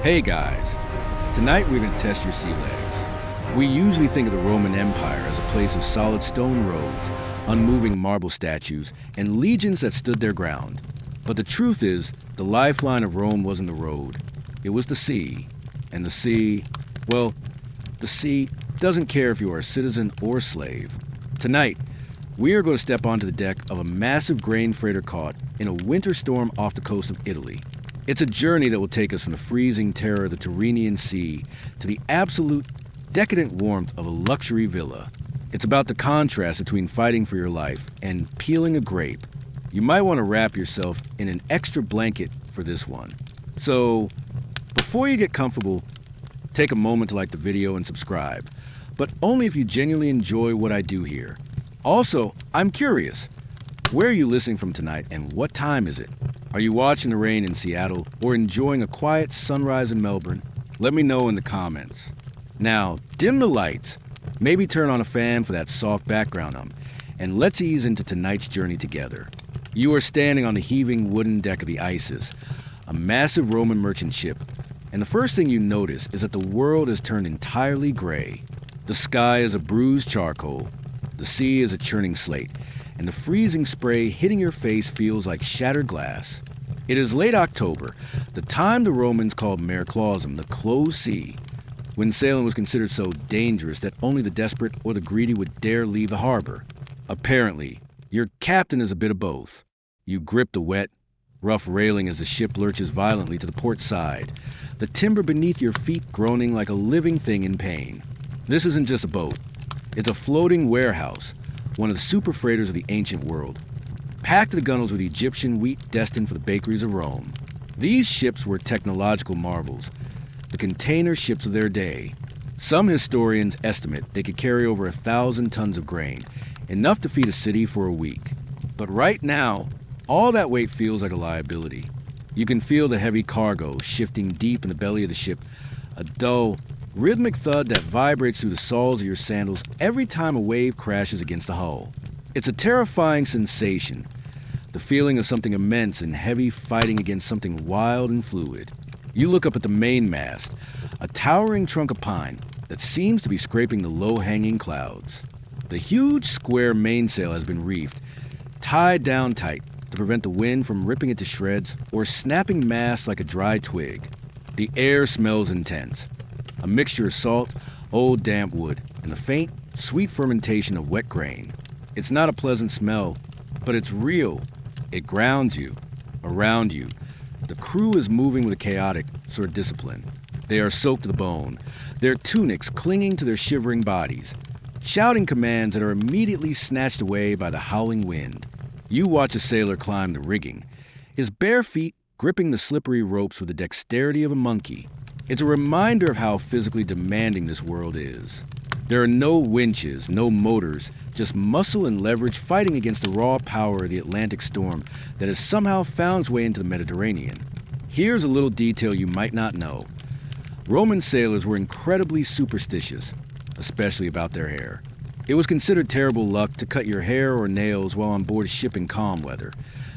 Hey guys, tonight we're going to test your sea legs. We usually think of the Roman Empire as a place of solid stone roads, unmoving marble statues, and legions that stood their ground. But the truth is, the lifeline of Rome wasn't the road. It was the sea. And the sea, well, the sea doesn't care if you are a citizen or slave. Tonight, we are going to step onto the deck of a massive grain freighter caught in a winter storm off the coast of Italy. It's a journey that will take us from the freezing terror of the Tyrrhenian Sea to the absolute decadent warmth of a luxury villa. It's about the contrast between fighting for your life and peeling a grape. You might want to wrap yourself in an extra blanket for this one. So, before you get comfortable, take a moment to like the video and subscribe, but only if you genuinely enjoy what I do here. Also, I'm curious, where are you listening from tonight and what time is it? Are you watching the rain in Seattle or enjoying a quiet sunrise in Melbourne? Let me know in the comments. Now, dim the lights, maybe turn on a fan for that soft background and let's ease into tonight's journey together. You are standing on the heaving wooden deck of the Isis, a massive Roman merchant ship, and the first thing you notice is that the world has turned entirely gray. The sky is a bruised charcoal, the sea is a churning slate, and the freezing spray hitting your face feels like shattered glass. It is late October, the time the Romans called Mare Clausum, the closed sea, when sailing was considered so dangerous that only the desperate or the greedy would dare leave the harbor. Apparently, your captain is a bit of both. You grip the wet, rough railing as the ship lurches violently to the port side, the timber beneath your feet groaning like a living thing in pain. This isn't just a boat. It's a floating warehouse, one of the super freighters of the ancient world, packed to the gunnels with Egyptian wheat destined for the bakeries of Rome. These ships were technological marvels, the container ships of their day. Some historians estimate they could carry over 1,000 tons of grain, enough to feed a city for a week. But right now, all that weight feels like a liability. You can feel the heavy cargo shifting deep in the belly of the ship, a dull, rhythmic thud that vibrates through the soles of your sandals every time a wave crashes against the hull. It's a terrifying sensation, the feeling of something immense and heavy fighting against something wild and fluid. You look up at the mainmast, a towering trunk of pine that seems to be scraping the low-hanging clouds. The huge square mainsail has been reefed, tied down tight to prevent the wind from ripping it to shreds or snapping masts like a dry twig. The air smells intense. A mixture of salt, old damp wood, and the faint, sweet fermentation of wet grain. It's not a pleasant smell, but it's real. It grounds you, around you. The crew is moving with a chaotic sort of discipline. They are soaked to the bone, their tunics clinging to their shivering bodies, shouting commands that are immediately snatched away by the howling wind. You watch a sailor climb the rigging, his bare feet gripping the slippery ropes with the dexterity of a monkey. It's a reminder of how physically demanding this world is. There are no winches, no motors, just muscle and leverage fighting against the raw power of the Atlantic storm that has somehow found its way into the Mediterranean. Here's a little detail you might not know. Roman sailors were incredibly superstitious, especially about their hair. It was considered terrible luck to cut your hair or nails while on board a ship in calm weather.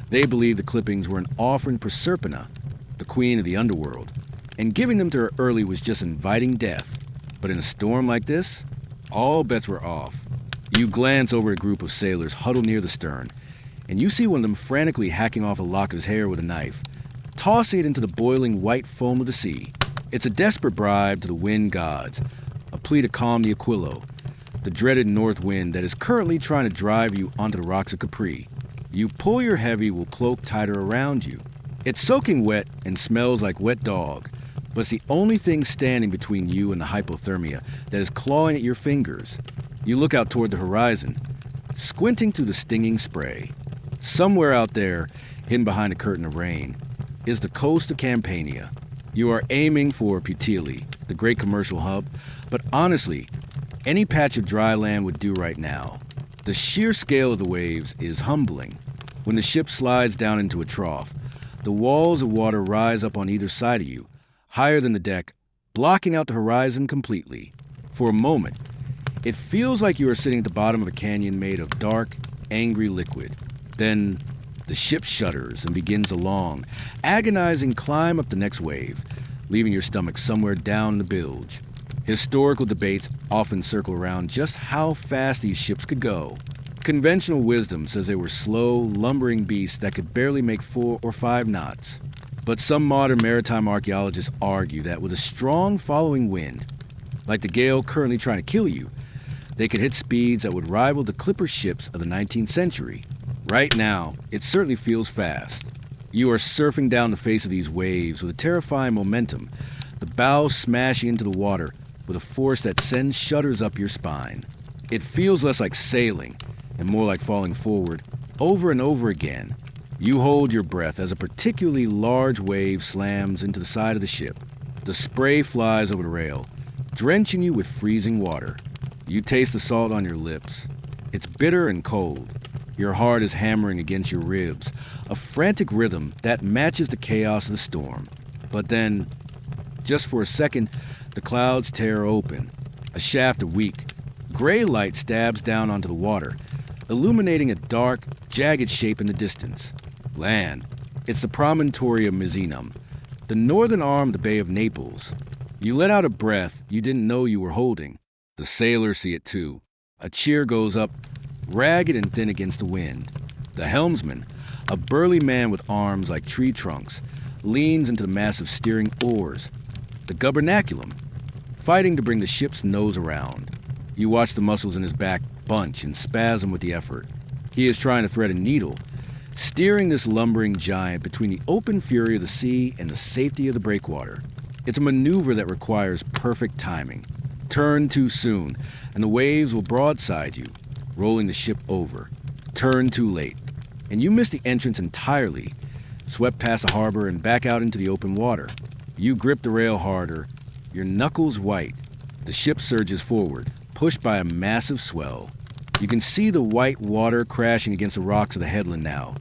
They believed the clippings were an offering to Proserpina, the queen of the underworld, and giving them to her early was just inviting death. But in a storm like this, all bets were off. You glance over a group of sailors huddled near the stern, and you see one of them frantically hacking off a lock of his hair with a knife, tossing it into the boiling white foam of the sea. It's a desperate bribe to the wind gods, a plea to calm the Aquilo, the dreaded north wind that is currently trying to drive you onto the rocks of Capri. You pull your heavy wool cloak tighter around you. It's soaking wet and smells like wet dog, but it's the only thing standing between you and the hypothermia that is clawing at your fingers. You look out toward the horizon, squinting through the stinging spray. Somewhere out there, hidden behind a curtain of rain, is the coast of Campania. You are aiming for Puteoli, the great commercial hub, but honestly, any patch of dry land would do right now. The sheer scale of the waves is humbling. When the ship slides down into a trough, the walls of water rise up on either side of you, higher than the deck, blocking out the horizon completely. For a moment, it feels like you are sitting at the bottom of a canyon made of dark, angry liquid. Then the ship shudders and begins a long, agonizing climb up the next wave. leaving your stomach somewhere down the bilge. Historical debates often circle around just how fast these ships could go. Conventional wisdom says they were slow, lumbering beasts that could barely make 4 or 5 knots. But some modern maritime archaeologists argue that with a strong following wind, like the gale currently trying to kill you, they could hit speeds that would rival the clipper ships of the 19th century. Right now, it certainly feels fast. You are surfing down the face of these waves with a terrifying momentum, the bow smashing into the water with a force that sends shudders up your spine. It feels less like sailing and more like falling forward over and over again. You hold your breath as a particularly large wave slams into the side of the ship. The spray flies over the rail, drenching you with freezing water. You taste the salt on your lips. It's bitter and cold. Your heart is hammering against your ribs, a frantic rhythm that matches the chaos of the storm. But then, just for a second, the clouds tear open. A shaft of weak, gray light stabs down onto the water, illuminating a dark, jagged shape in the distance. Land. It's the promontory of Misenum, the northern arm of the Bay of Naples. You let out a breath you didn't know you were holding. The sailors see it too. A cheer goes up, ragged and thin against the wind. The helmsman, a burly man with arms like tree trunks, leans into the massive steering oars. The gubernaculum, fighting to bring the ship's nose around. You watch the muscles in his back bunch and spasm with the effort. He is trying to thread a needle, steering this lumbering giant between the open fury of the sea and the safety of the breakwater. It's a maneuver that requires perfect timing. Turn too soon, and the waves will broadside you, rolling the ship over. Turn too late, and you miss the entrance entirely, swept past the harbor and back out into the open water. You grip the rail harder, your knuckles white. The ship surges forward, pushed by a massive swell. You can see the white water crashing against the rocks of the headland now,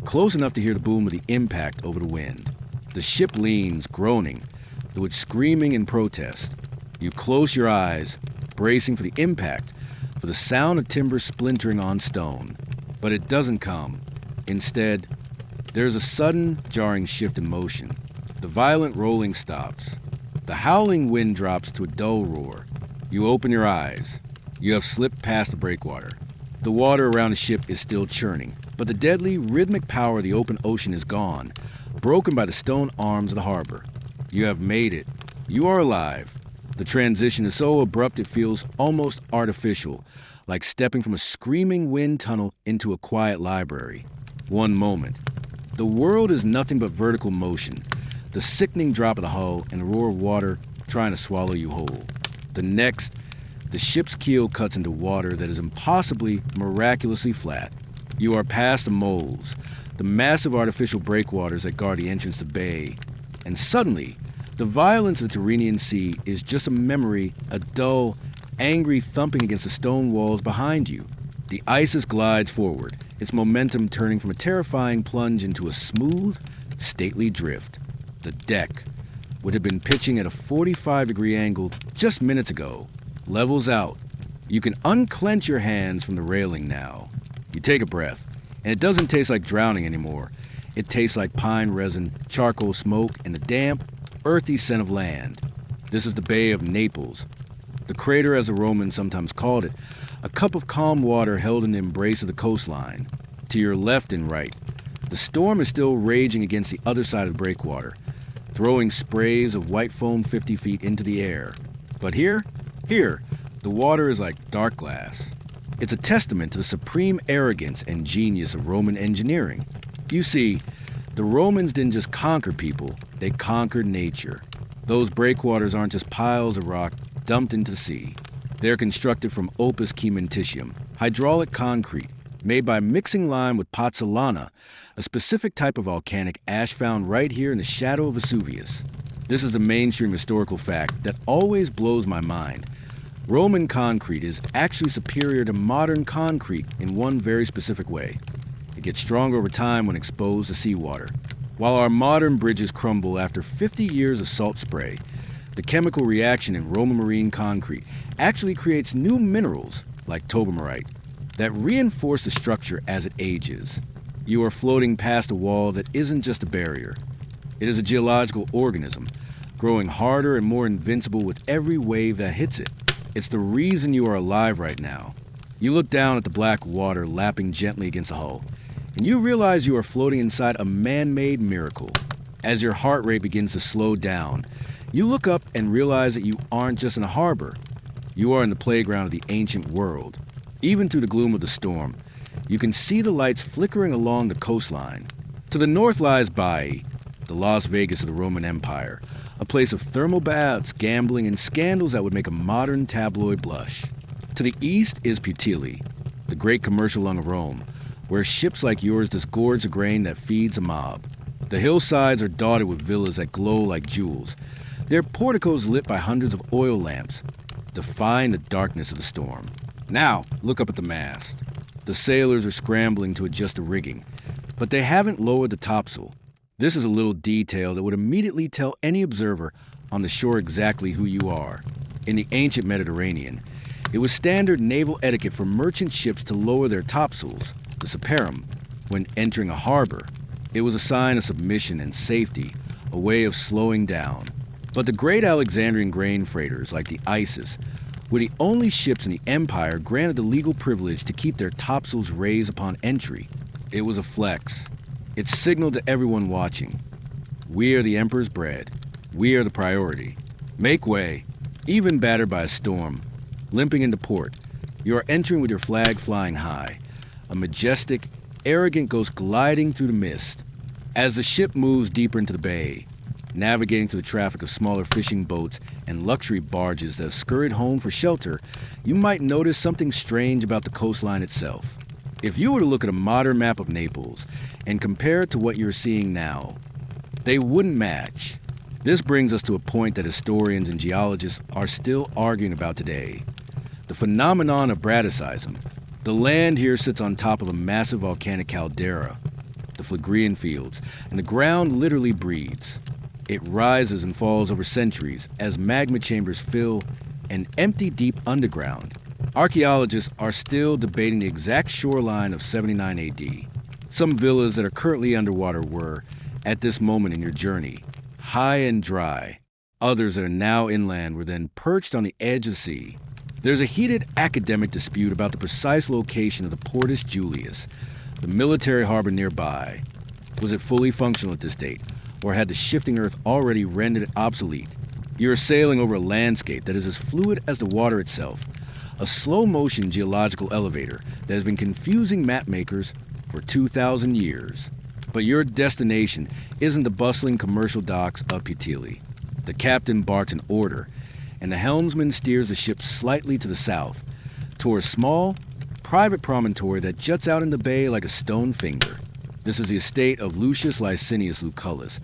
close enough to hear the boom of the impact over the wind. The ship leans, groaning, the wood screaming in protest. You close your eyes, bracing for the impact, for the sound of timber splintering on stone. But it doesn't come. Instead, there's a sudden, jarring shift in motion. The violent rolling stops. The howling wind drops to a dull roar. You open your eyes. You have slipped past the breakwater. The water around the ship is still churning, but the deadly, rhythmic power of the open ocean is gone, broken by the stone arms of the harbor. You have made it. You are alive. The transition is so abrupt it feels almost artificial, like stepping from a screaming wind tunnel into a quiet library. One moment. The world is nothing but vertical motion, the sickening drop of the hull and the roar of water trying to swallow you whole. The next, the ship's keel cuts into water that is impossibly, miraculously flat. You are past the moles, the massive artificial breakwaters that guard the entrance to the bay. And suddenly, the violence of the Tyrrhenian Sea is just a memory, a dull, angry thumping against the stone walls behind you. The Isis glides forward, its momentum turning from a terrifying plunge into a smooth, stately drift. The deck, which had been pitching at a 45-degree angle just minutes ago, levels out. You can unclench your hands from the railing now. You take a breath, and it doesn't taste like drowning anymore. It tastes like pine resin, charcoal smoke, and the damp, earthy scent of land. This is the Bay of Naples, the crater as the Romans sometimes called it, a cup of calm water held in the embrace of the coastline. To your left and right, the storm is still raging against the other side of the breakwater, throwing sprays of white foam 50 feet into the air. But here, the water is like dark glass. It's a testament to the supreme arrogance and genius of Roman engineering. You see, the Romans didn't just conquer people, they conquered nature. Those breakwaters aren't just piles of rock dumped into the sea. They're constructed from opus cementitium, hydraulic concrete, made by mixing lime with pozzolana, a specific type of volcanic ash found right here in the shadow of Vesuvius. This is the mainstream historical fact that always blows my mind. Roman concrete is actually superior to modern concrete in one very specific way. It gets stronger over time when exposed to seawater. While our modern bridges crumble after 50 years of salt spray, the chemical reaction in Roman marine concrete actually creates new minerals, like tobermarite, that reinforce the structure as it ages. You are floating past a wall that isn't just a barrier. It is a geological organism, growing harder and more invincible with every wave that hits it. It's the reason you are alive right now. You look down at the black water lapping gently against the hull, and you realize you are floating inside a man-made miracle. As your heart rate begins to slow down, you look up and realize that you aren't just in a harbor. You are in the playground of the ancient world. Even through the gloom of the storm, you can see the lights flickering along the coastline. To the north lies Baiae, the Las Vegas of the Roman Empire, a place of thermal baths, gambling, and scandals that would make a modern tabloid blush. To the east is Puteoli, the great commercial lung of Rome, where ships like yours disgorge the grain that feeds a mob. The hillsides are dotted with villas that glow like jewels, their porticos lit by hundreds of oil lamps, defying the darkness of the storm. Now, look up at the mast. The sailors are scrambling to adjust the rigging, but they haven't lowered the topsail. This is a little detail that would immediately tell any observer on the shore exactly who you are. In the ancient Mediterranean, it was standard naval etiquette for merchant ships to lower their topsails, the separum, when entering a harbor. It was a sign of submission and safety, a way of slowing down. But the great Alexandrian grain freighters like the Isis were the only ships in the empire granted the legal privilege to keep their topsails raised upon entry. It was a flex. It signaled to everyone watching. We are the emperor's bread. We are the priority. Make way. Even battered by a storm, limping into port, you are entering with your flag flying high, a majestic, arrogant ghost gliding through the mist. As the ship moves deeper into the bay, navigating through the traffic of smaller fishing boats and luxury barges that have scurried home for shelter, you might notice something strange about the coastline itself. If you were to look at a modern map of Naples and compare it to what you're seeing now, they wouldn't match. This brings us to a point that historians and geologists are still arguing about today: the phenomenon of Bradyseism. The land here sits on top of a massive volcanic caldera, the Phlegrean fields, and the ground literally breathes. It rises and falls over centuries as magma chambers fill and empty deep underground. Archaeologists are still debating the exact shoreline of 79 AD. Some villas that are currently underwater were, at this moment in your journey, high and dry. Others that are now inland were then perched on the edge of the sea. There's a heated academic dispute about the precise location of the Portus Julius, the military harbor nearby. Was it fully functional at this date, or had the shifting earth already rendered it obsolete? You are sailing over a landscape that is as fluid as the water itself, a slow-motion geological elevator that has been confusing mapmakers for 2,000 years. But your destination isn't the bustling commercial docks of Puteoli. The captain barks an order, and the helmsman steers the ship slightly to the south, toward a small, private promontory that juts out in the bay like a stone finger. This is the estate of Lucius Licinius Lucullus,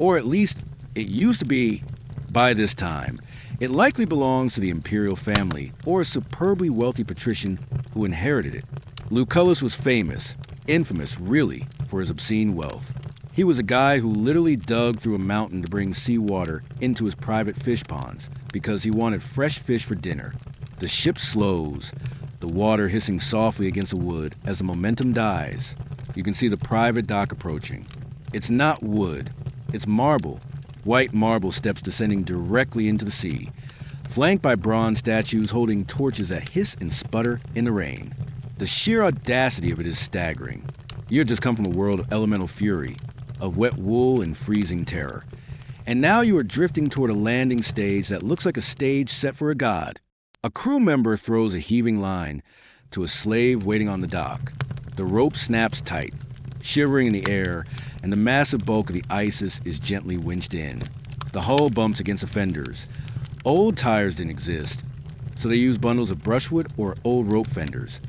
or at least it used to be by this time. It likely belongs to the imperial family or a superbly wealthy patrician who inherited it. Lucullus was famous, infamous really, for his obscene wealth. He was a guy who literally dug through a mountain to bring seawater into his private fish ponds because he wanted fresh fish for dinner. The ship slows, the water hissing softly against the wood as the momentum dies. You can see the private dock approaching. It's not wood, it's marble. White marble steps descending directly into the sea, flanked by bronze statues holding torches that hiss and sputter in the rain. The sheer audacity of it is staggering. You have just come from a world of elemental fury, of wet wool and freezing terror. And now you are drifting toward a landing stage that looks like a stage set for a god. A crew member throws a heaving line to a slave waiting on the dock. The rope snaps tight, shivering in the air, and the massive bulk of the Isis is gently winched in. The hull bumps against the fenders. Old tires didn't exist, so they used bundles of brushwood or old rope fenders.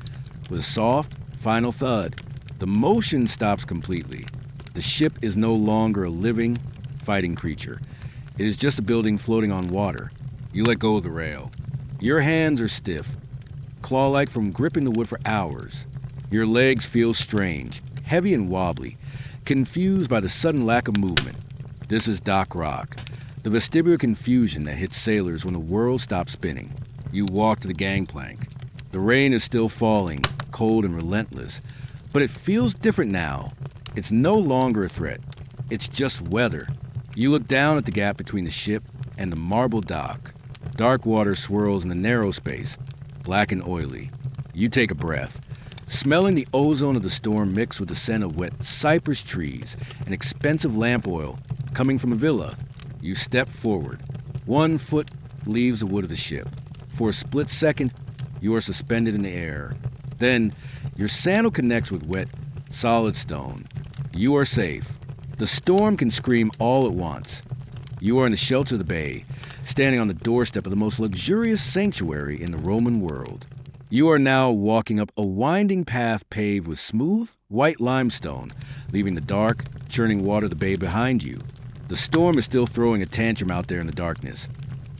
With a soft, final thud, the motion stops completely. The ship is no longer a living, fighting creature. It is just a building floating on water. You let go of the rail. Your hands are stiff, claw-like from gripping the wood for hours. Your legs feel strange, heavy and wobbly, confused by the sudden lack of movement. This is dock rock, the vestibular confusion that hits sailors when the world stops spinning. You walk to the gangplank. The rain is still falling, cold and relentless, but it feels different now. It's no longer a threat. It's just weather. You look down at the gap between the ship and the marble dock. Dark water swirls in the narrow space, black and oily. You take a breath, smelling the ozone of the storm mixed with the scent of wet cypress trees and expensive lamp oil coming from a villa. You step forward. 1 foot leaves the wood of the ship. For a split second, you are suspended in the air. Then, your sandal connects with wet, solid stone. You are safe. The storm can scream all at once. You are in the shelter of the bay, standing on the doorstep of the most luxurious sanctuary in the Roman world. You are now walking up a winding path paved with smooth, white limestone, leaving the dark, churning water of the bay behind you. The storm is still throwing a tantrum out there in the darkness.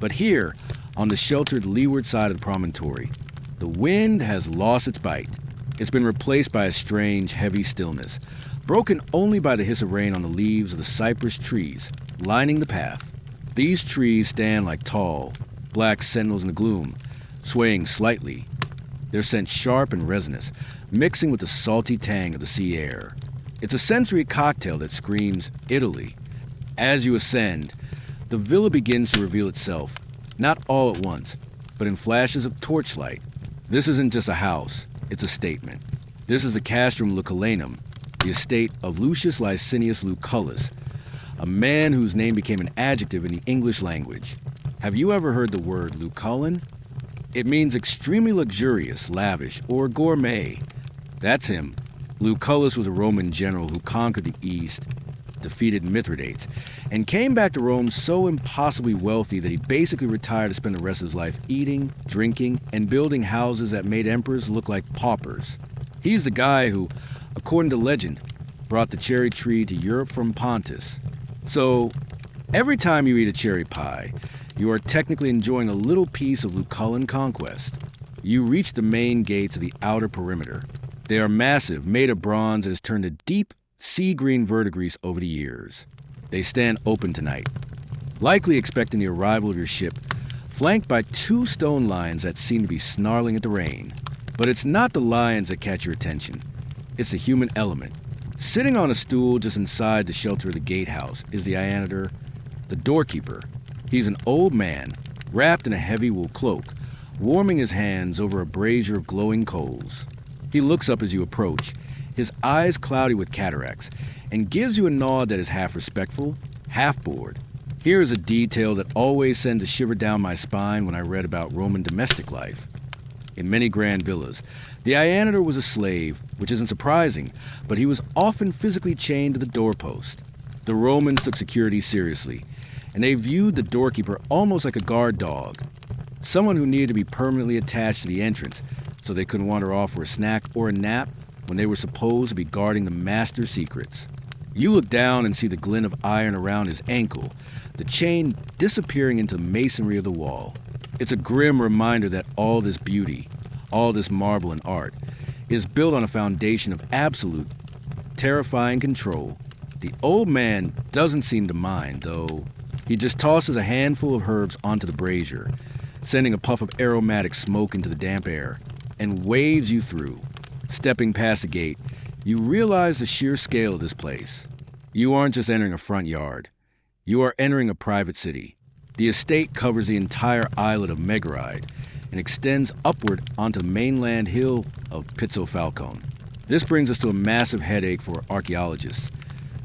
But here, on the sheltered leeward side of the promontory, the wind has lost its bite. It's been replaced by a strange, heavy stillness, broken only by the hiss of rain on the leaves of the cypress trees lining the path. These trees stand like tall, black sentinels in the gloom, swaying slightly, their scent sharp and resinous, mixing with the salty tang of the sea air. It's a sensory cocktail that screams Italy. As you ascend, the villa begins to reveal itself, not all at once, but in flashes of torchlight. This isn't just a house, it's a statement. This is the Castrum Lucullanum, the estate of Lucius Licinius Lucullus, a man whose name became an adjective in the English language. Have you ever heard the word Lucullan? It means extremely luxurious, lavish, or gourmet. That's him. Lucullus was a Roman general who conquered the East, defeated Mithridates, and came back to Rome so impossibly wealthy that he basically retired to spend the rest of his life eating, drinking, and building houses that made emperors look like paupers. He's the guy who, according to legend, brought the cherry tree to Europe from Pontus. So, every time you eat a cherry pie, you are technically enjoying a little piece of Lucullan conquest. You reach the main gates of the outer perimeter. They are massive, made of bronze that has turned to deep, sea-green verdigris over the years. They stand open tonight, likely expecting the arrival of your ship, flanked by 2 stone lions that seem to be snarling at the rain. But it's not the lions that catch your attention. It's the human element. Sitting on a stool just inside the shelter of the gatehouse is the Ianator, the doorkeeper. He's an old man, wrapped in a heavy wool cloak, warming his hands over a brazier of glowing coals. He looks up as you approach, his eyes cloudy with cataracts, and gives you a nod that is half respectful, half bored. Here is a detail that always sends a shiver down my spine when I read about Roman domestic life. In many grand villas, the Ianator was a slave, which isn't surprising, but he was often physically chained to the doorpost. The Romans took security seriously, and they viewed the doorkeeper almost like a guard dog, someone who needed to be permanently attached to the entrance so they couldn't wander off for a snack or a nap when they were supposed to be guarding the master's secrets. You look down and see the glint of iron around his ankle, the chain disappearing into the masonry of the wall. It's a grim reminder that all this beauty, all this marble and art, is built on a foundation of absolute, terrifying control. The old man doesn't seem to mind, though. He just tosses a handful of herbs onto the brazier, sending a puff of aromatic smoke into the damp air, and waves you through. Stepping past the gate, you realize the sheer scale of this place. You aren't just entering a front yard. You are entering a private city. The estate covers the entire islet of Megaride and extends upward onto the mainland hill of Pizzo Falcone. This brings us to a massive headache for archaeologists.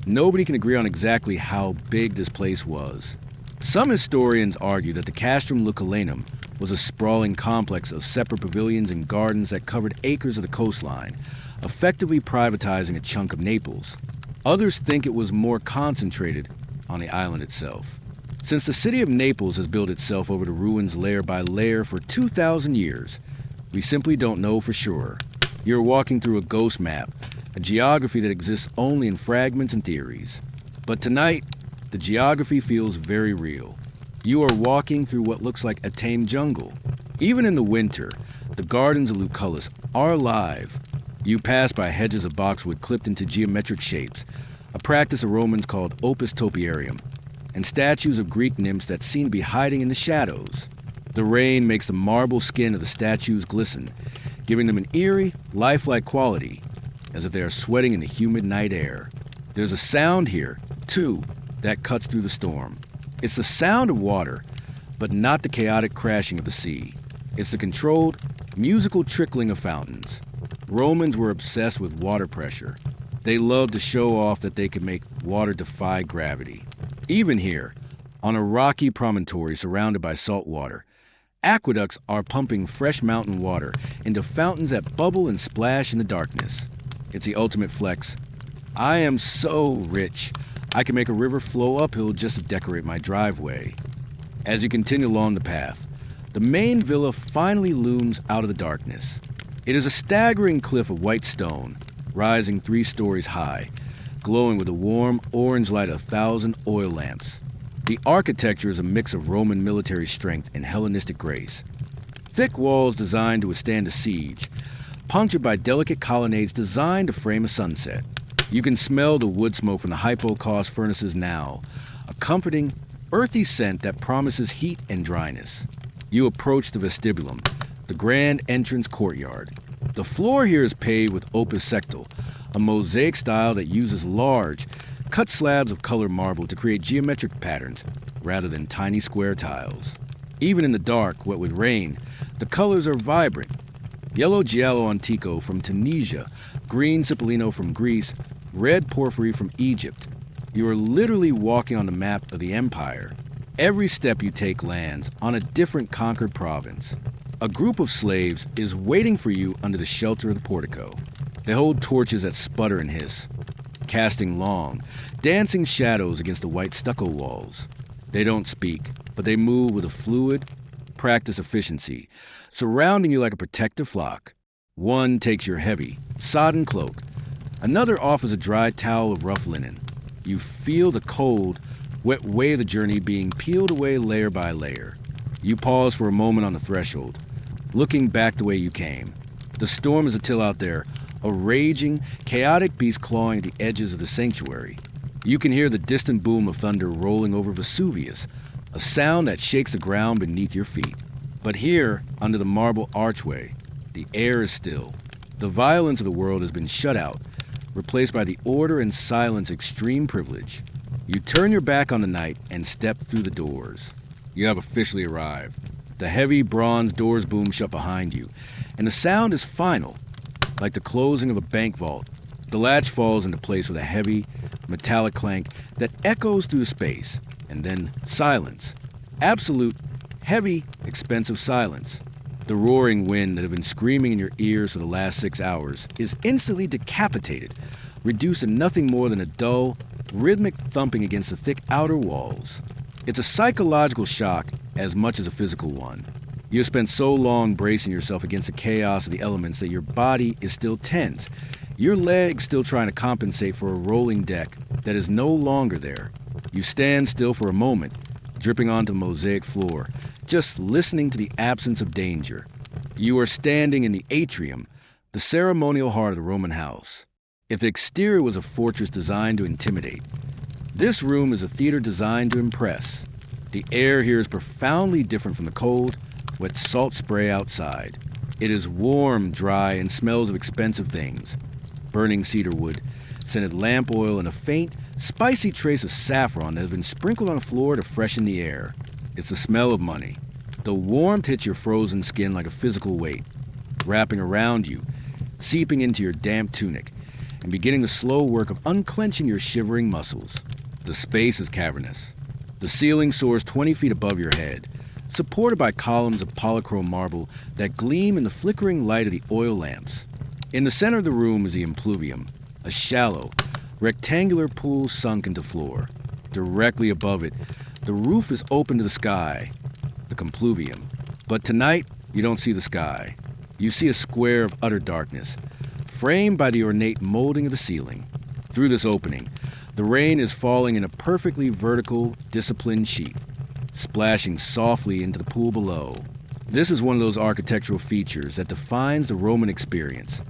Nobody can agree on exactly how big this place was. Some historians argue that the Castrum Lucullanum was a sprawling complex of separate pavilions and gardens that covered acres of the coastline, effectively privatizing a chunk of Naples. Others think it was more concentrated on the island itself. Since the city of Naples has built itself over the ruins layer by layer for 2,000 years, we simply don't know for sure. You're walking through a ghost map, a geography that exists only in fragments and theories. But tonight, the geography feels very real. You are walking through what looks like a tame jungle. Even in the winter, the gardens of Lucullus are alive. You pass by hedges of boxwood clipped into geometric shapes, a practice the Romans called opus topiarium, and statues of Greek nymphs that seem to be hiding in the shadows. The rain makes the marble skin of the statues glisten, giving them an eerie, lifelike quality, as if they are sweating in the humid night air. There's a sound here, too, that cuts through the storm. It's the sound of water, but not the chaotic crashing of the sea. It's the controlled, musical trickling of fountains. Romans were obsessed with water pressure. They loved to show off that they could make water defy gravity. Even here, on a rocky promontory surrounded by salt water, aqueducts are pumping fresh mountain water into fountains that bubble and splash in the darkness. It's the ultimate flex. I am so rich, I can make a river flow uphill just to decorate my driveway. As you continue along the path, the main villa finally looms out of the darkness. It is a staggering cliff of white stone, rising 3 stories high, glowing with the warm orange light of 1,000 oil lamps. The architecture is a mix of Roman military strength and Hellenistic grace. Thick walls designed to withstand a siege, punctured by delicate colonnades designed to frame a sunset. You can smell the wood smoke from the hypocaust furnaces now, a comforting, earthy scent that promises heat and dryness. You approach the vestibulum, the grand entrance courtyard. The floor here is paved with opus sectile, a mosaic style that uses large, cut slabs of colored marble to create geometric patterns rather than tiny square tiles. Even in the dark, wet with rain, the colors are vibrant. Yellow giallo antico from Tunisia, green cipollino from Greece, red porphyry from Egypt. You are literally walking on the map of the empire. Every step you take lands on a different conquered province. A group of slaves is waiting for you under the shelter of the portico. They hold torches that sputter and hiss, casting long, dancing shadows against the white stucco walls. They don't speak, but they move with a fluid, practiced efficiency, surrounding you like a protective flock. One takes your heavy, sodden cloak. Another offers a dry towel of rough linen. You feel the cold, wet way of the journey being peeled away layer by layer. You pause for a moment on the threshold, looking back the way you came. The storm is still out there, a raging, chaotic beast clawing at the edges of the sanctuary. You can hear the distant boom of thunder rolling over Vesuvius, a sound that shakes the ground beneath your feet. But here, under the marble archway, the air is still. The violence of the world has been shut out, replaced by the order and silence of extreme privilege. You turn your back on the night and step through the doors. You have officially arrived. The heavy bronze doors boom shut behind you, and the sound is final, like the closing of a bank vault. The latch falls into place with a heavy, metallic clank that echoes through space, and then silence. Absolute, heavy, expensive silence. The roaring wind that had been screaming in your ears for the last 6 hours is instantly decapitated, reduced to nothing more than a dull, rhythmic thumping against the thick outer walls. It's a psychological shock as much as a physical one. You have spent so long bracing yourself against the chaos of the elements that your body is still tense, your legs still trying to compensate for a rolling deck that is no longer there. You stand still for a moment, dripping onto the mosaic floor, just listening to the absence of danger. You are standing in the atrium, the ceremonial heart of the Roman house. If the exterior was a fortress designed to intimidate, this room is a theater designed to impress. The air here is profoundly different from the cold, wet salt spray outside. It is warm, dry, and smells of expensive things. Burning cedar wood, scented lamp oil, and a faint, spicy trace of saffron that has been sprinkled on the floor to freshen the air. It's the smell of money. The warmth hits your frozen skin like a physical weight, wrapping around you, seeping into your damp tunic, and beginning the slow work of unclenching your shivering muscles. The space is cavernous. The ceiling soars 20 feet above your head, supported by columns of polychrome marble that gleam in the flickering light of the oil lamps. In the center of the room is the impluvium, a shallow, rectangular pool sunk into floor. Directly above it, the roof is open to the sky, the compluvium. But tonight, you don't see the sky. You see a square of utter darkness, framed by the ornate molding of the ceiling. Through this opening, the rain is falling in a perfectly vertical, disciplined sheet, splashing softly into the pool below. This is one of those architectural features that defines the Roman experience,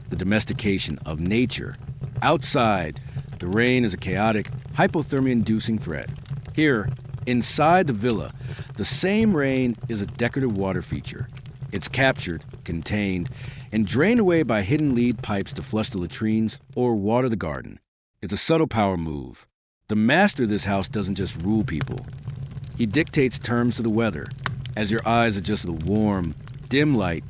the domestication of nature. Outside, the rain is a chaotic, hypothermia-inducing threat. Here, inside the villa, the same rain is a decorative water feature. It's captured, contained, and drained away by hidden lead pipes to flush the latrines or water the garden. It's a subtle power move, The master of this house doesn't just rule people. He dictates terms to the weather. As your eyes adjust to the warm, dim light,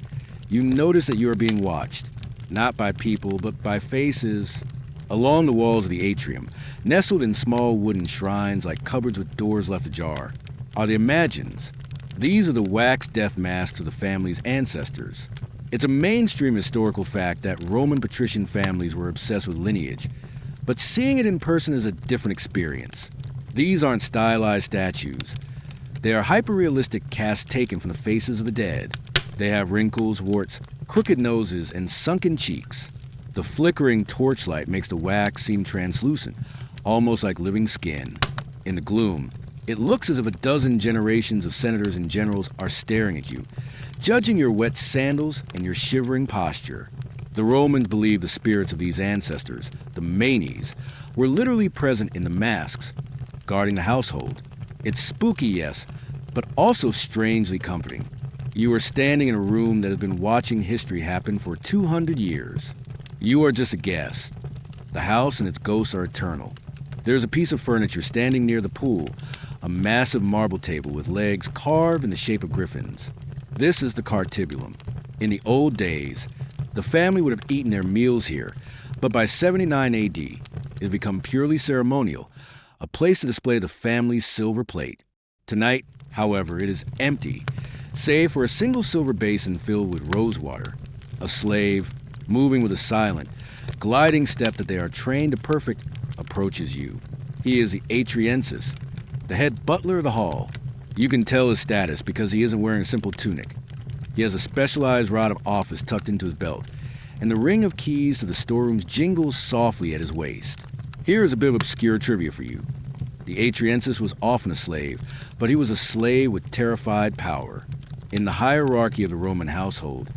you notice that you are being watched, not by people, but by faces. Along the walls of the atrium, nestled in small wooden shrines like cupboards with doors left ajar, are the imagines. These are the wax death masks of the family's ancestors. It's a mainstream historical fact that Roman patrician families were obsessed with lineage, but seeing it in person is a different experience. These aren't stylized statues. They are hyper-realistic casts taken from the faces of the dead. They have wrinkles, warts, crooked noses, and sunken cheeks. The flickering torchlight makes the wax seem translucent, almost like living skin. In the gloom, it looks as if a dozen generations of senators and generals are staring at you, judging your wet sandals and your shivering posture. The Romans believed the spirits of these ancestors, the manes, were literally present in the masks, guarding the household. It's spooky, yes, but also strangely comforting. You are standing in a room that has been watching history happen for 200 years. You are just a guest. The house and its ghosts are eternal. There's a piece of furniture standing near the pool, a massive marble table with legs carved in the shape of griffins. This is the cartibulum. In the old days, the family would have eaten their meals here, but by 79 AD, it had become purely ceremonial, a place to display the family's silver plate. Tonight, however, it is empty, save for a single silver basin filled with rosewater. A slave, moving with a silent, gliding step that they are trained to perfect, approaches you. He is the Atriensis, the head butler of the hall. You can tell his status because he isn't wearing a simple tunic. He has a specialized rod of office tucked into his belt, and the ring of keys to the storerooms jingles softly at his waist. Here is a bit of obscure trivia for you. The Atriensis was often a slave, but he was a slave with terrified power. In the hierarchy of the Roman household,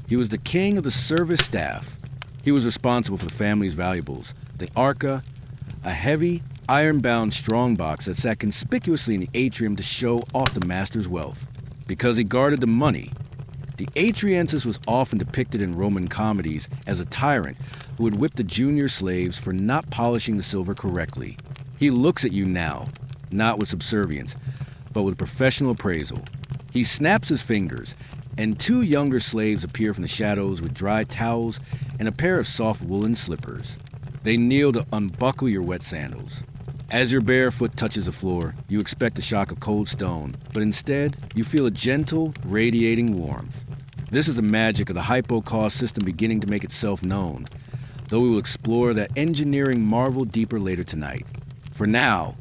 he was the king of the service staff. He was responsible for the family's valuables, the arca, a heavy, iron-bound strongbox that sat conspicuously in the atrium to show off the master's wealth. Because he guarded the money, the Atriensis was often depicted in Roman comedies as a tyrant who would whip the junior slaves for not polishing the silver correctly. He looks at you now, not with subservience, but with professional appraisal. He snaps his fingers, and two younger slaves appear from the shadows with dry towels and a pair of soft woolen slippers. They kneel to unbuckle your wet sandals. As your bare foot touches the floor, you expect a shock of cold stone, but instead, you feel a gentle, radiating warmth. This is the magic of the hypo-cost system beginning to make itself known, though we will explore that engineering marvel deeper later tonight. For now,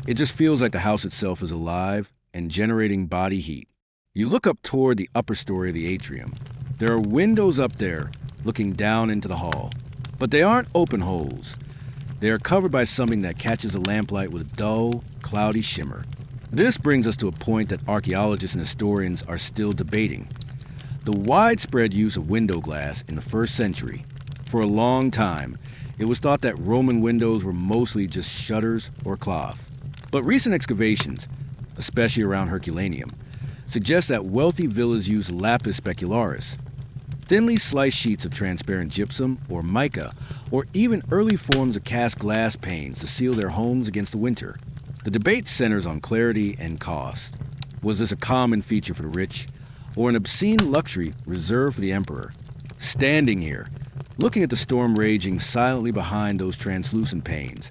it just feels like the house itself is alive and generating body heat. You look up toward the upper story of the atrium. There are windows up there, looking down into the hall. But they aren't open holes. They are covered by something that catches the lamplight with a dull, cloudy shimmer. This brings us to a point that archaeologists and historians are still debating. The widespread use of window glass in the 1st century. For a long time, it was thought that Roman windows were mostly just shutters or cloth. But recent excavations, especially around Herculaneum, suggest that wealthy villas used lapis specularis, thinly sliced sheets of transparent gypsum or mica, or even early forms of cast glass panes to seal their homes against the winter. The debate centers on clarity and cost. Was this a common feature for the rich, or an obscene luxury reserved for the emperor? Standing here, looking at the storm raging silently behind those translucent panes,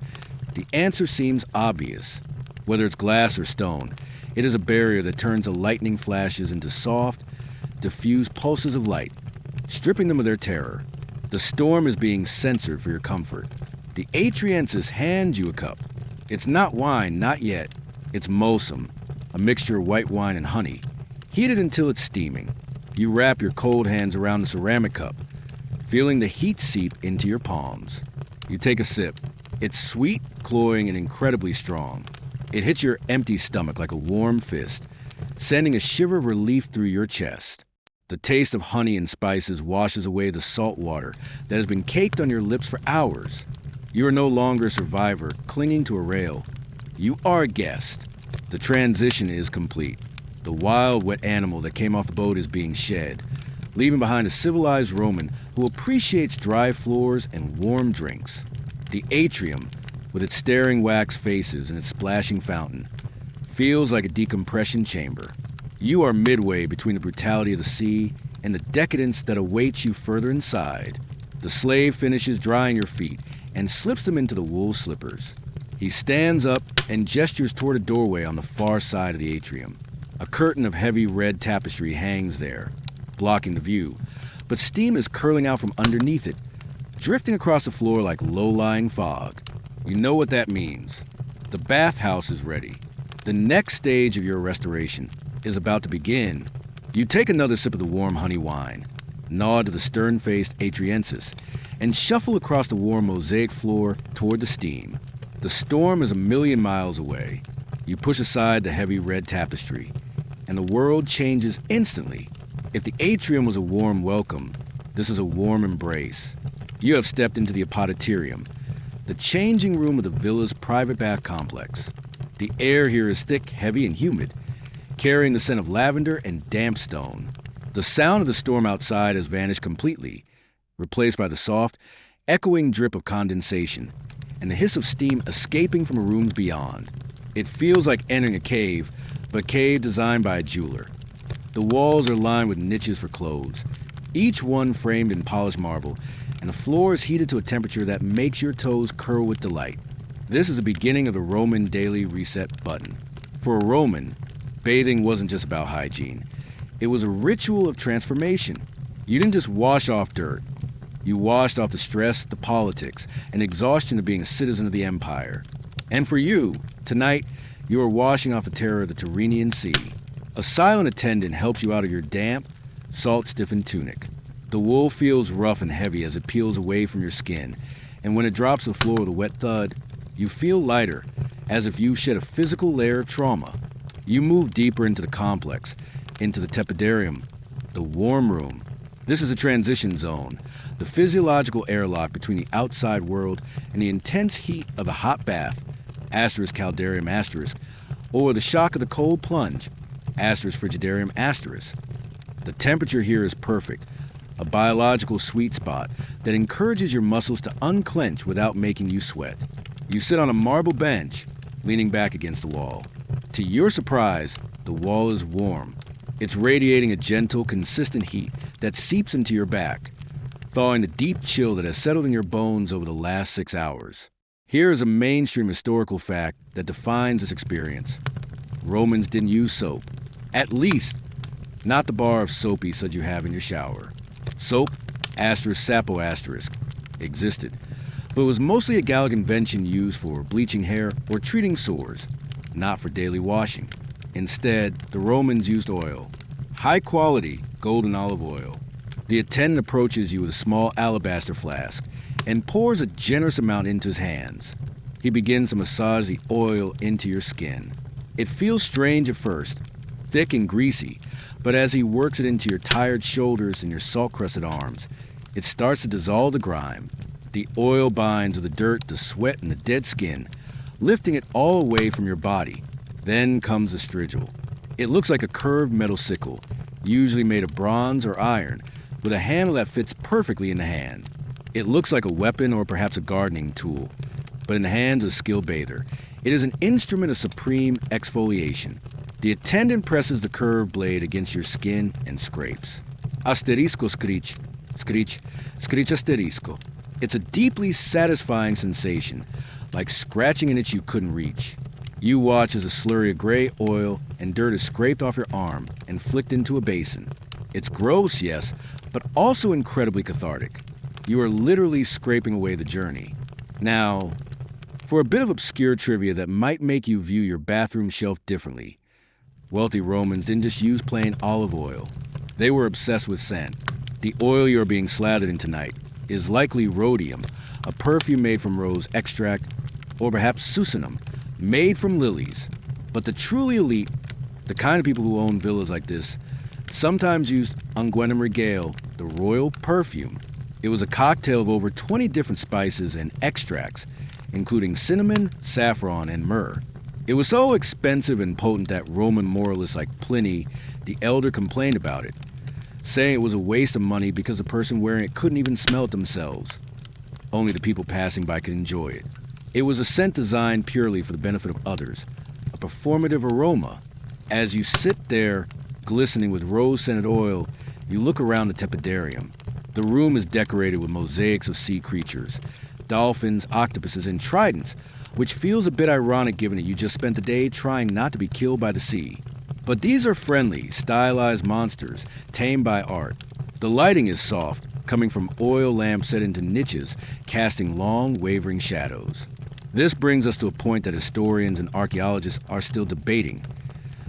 the answer seems obvious. Whether it's glass or stone, it is a barrier that turns the lightning flashes into soft, diffuse pulses of light, stripping them of their terror. The storm is being censored for your comfort. The Atriensis hands you a cup. It's not wine, not yet. It's mosum, a mixture of white wine and honey. Heat it until it's steaming. You wrap your cold hands around the ceramic cup, feeling the heat seep into your palms. You take a sip. It's sweet, cloying, and incredibly strong. It hits your empty stomach like a warm fist, sending a shiver of relief through your chest. The taste of honey and spices washes away the salt water that has been caked on your lips for hours. You are no longer a survivor clinging to a rail. You are a guest. The transition is complete. The wild, wet animal that came off the boat is being shed, leaving behind a civilized Roman who appreciates dry floors and warm drinks. The atrium, with its staring wax faces and its splashing fountain, feels like a decompression chamber. You are midway between the brutality of the sea and the decadence that awaits you further inside. The slave finishes drying your feet and slips them into the wool slippers. He stands up and gestures toward a doorway on the far side of the atrium. A curtain of heavy red tapestry hangs there, blocking the view, but steam is curling out from underneath it, drifting across the floor like low-lying fog. You know what that means. The bathhouse is ready. The next stage of your restoration is about to begin. You take another sip of the warm honey wine, nod to the stern-faced Atriensis, and shuffle across the warm mosaic floor toward the steam. The storm is a million miles away. You push aside the heavy red tapestry, and the world changes instantly. If the atrium was a warm welcome, this is a warm embrace. You have stepped into the apoditerium, the changing room of the villa's private bath complex. The air here is thick, heavy, and humid, carrying the scent of lavender and damp stone. The sound of the storm outside has vanished completely, replaced by the soft, echoing drip of condensation and the hiss of steam escaping from rooms beyond. It feels like entering a cave, but a cave designed by a jeweler. The walls are lined with niches for clothes, each one framed in polished marble, and the floor is heated to a temperature that makes your toes curl with delight. This is the beginning of the Roman daily reset button. For a Roman, bathing wasn't just about hygiene. It was a ritual of transformation. You didn't just wash off dirt. You washed off the stress, the politics, and exhaustion of being a citizen of the empire. And for you, tonight, you are washing off the terror of the Tyrrhenian Sea. A silent attendant helps you out of your damp, salt-stiffened tunic. The wool feels rough and heavy as it peels away from your skin, and when it drops to the floor with a wet thud, you feel lighter, as if you shed a physical layer of trauma. You move deeper into the complex, into the tepidarium, the warm room. This is a transition zone, the physiological airlock between the outside world and the intense heat of a hot bath, asterisk caldarium asterisk, or the shock of the cold plunge, asterisk frigidarium asterisk. The temperature here is perfect, a biological sweet spot that encourages your muscles to unclench without making you sweat. You sit on a marble bench, leaning back against the wall. To your surprise, the wall is warm. It's radiating a gentle, consistent heat that seeps into your back, thawing the deep chill that has settled in your bones over the last 6 hours. Here is a mainstream historical fact that defines this experience. Romans didn't use soap. At least, not the bar of soapy suds you have in your shower. Soap, asterisk sapo asterisk, existed, but it was mostly a Gallic invention used for bleaching hair or treating sores, not for daily washing. Instead, the Romans used oil, high-quality golden olive oil. The attendant approaches you with a small alabaster flask and pours a generous amount into his hands. He begins to massage the oil into your skin. It feels strange at first, thick and greasy, but as he works it into your tired shoulders and your salt-crusted arms, it starts to dissolve the grime. The oil binds with the dirt, the sweat, and the dead skin, lifting it all away from your body. Then comes the strigil. It looks like a curved metal sickle, usually made of bronze or iron, with a handle that fits perfectly in the hand. It looks like a weapon or perhaps a gardening tool, but in the hands of a skilled bather, it is an instrument of supreme exfoliation. The attendant presses the curved blade against your skin and scrapes. Asterisco screech, screech, screech asterisco. It's a deeply satisfying sensation, like scratching an itch you couldn't reach. You watch as a slurry of gray oil and dirt is scraped off your arm and flicked into a basin. It's gross, yes, but also incredibly cathartic. You are literally scraping away the journey. Now, for a bit of obscure trivia that might make you view your bathroom shelf differently, wealthy Romans didn't just use plain olive oil. They were obsessed with scent. The oil you are being slathered in tonight is likely rhodium, a perfume made from rose extract, or perhaps succinum, made from lilies. But the truly elite, the kind of people who own villas like this, sometimes used unguentum regale, the royal perfume. It was a cocktail of over 20 different spices and extracts, including cinnamon, saffron, and myrrh. It was so expensive and potent that Roman moralists like Pliny the Elder complained about it, saying it was a waste of money because the person wearing it couldn't even smell it themselves. Only the people passing by could enjoy it. It was a scent designed purely for the benefit of others, a performative aroma. As you sit there, glistening with rose-scented oil, you look around the tepidarium. The room is decorated with mosaics of sea creatures, dolphins, octopuses, and tridents, which feels a bit ironic given that you just spent the day trying not to be killed by the sea. But these are friendly, stylized monsters, tamed by art. The lighting is soft, coming from oil lamps set into niches, casting long, wavering shadows. This brings us to a point that historians and archaeologists are still debating: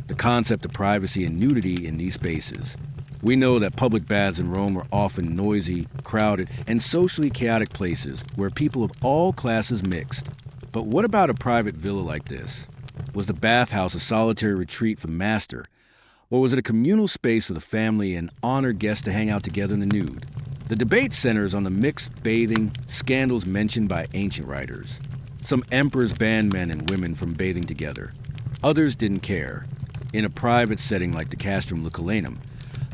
the concept of privacy and nudity in these spaces. We know that public baths in Rome were often noisy, crowded, and socially chaotic places where people of all classes mixed. But what about a private villa like this? Was the bathhouse a solitary retreat for the master? Or was it a communal space for the family and honored guests to hang out together in the nude? The debate centers on the mixed bathing scandals mentioned by ancient writers. Some emperors banned men and women from bathing together. Others didn't care. In a private setting like the Castrum Lucullanum,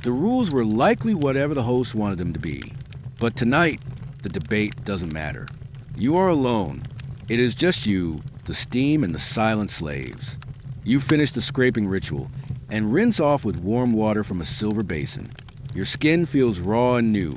the rules were likely whatever the host wanted them to be. But tonight, the debate doesn't matter. You are alone. It is just you, the steam, and the silent slaves. You finish the scraping ritual and rinse off with warm water from a silver basin. Your skin feels raw and new,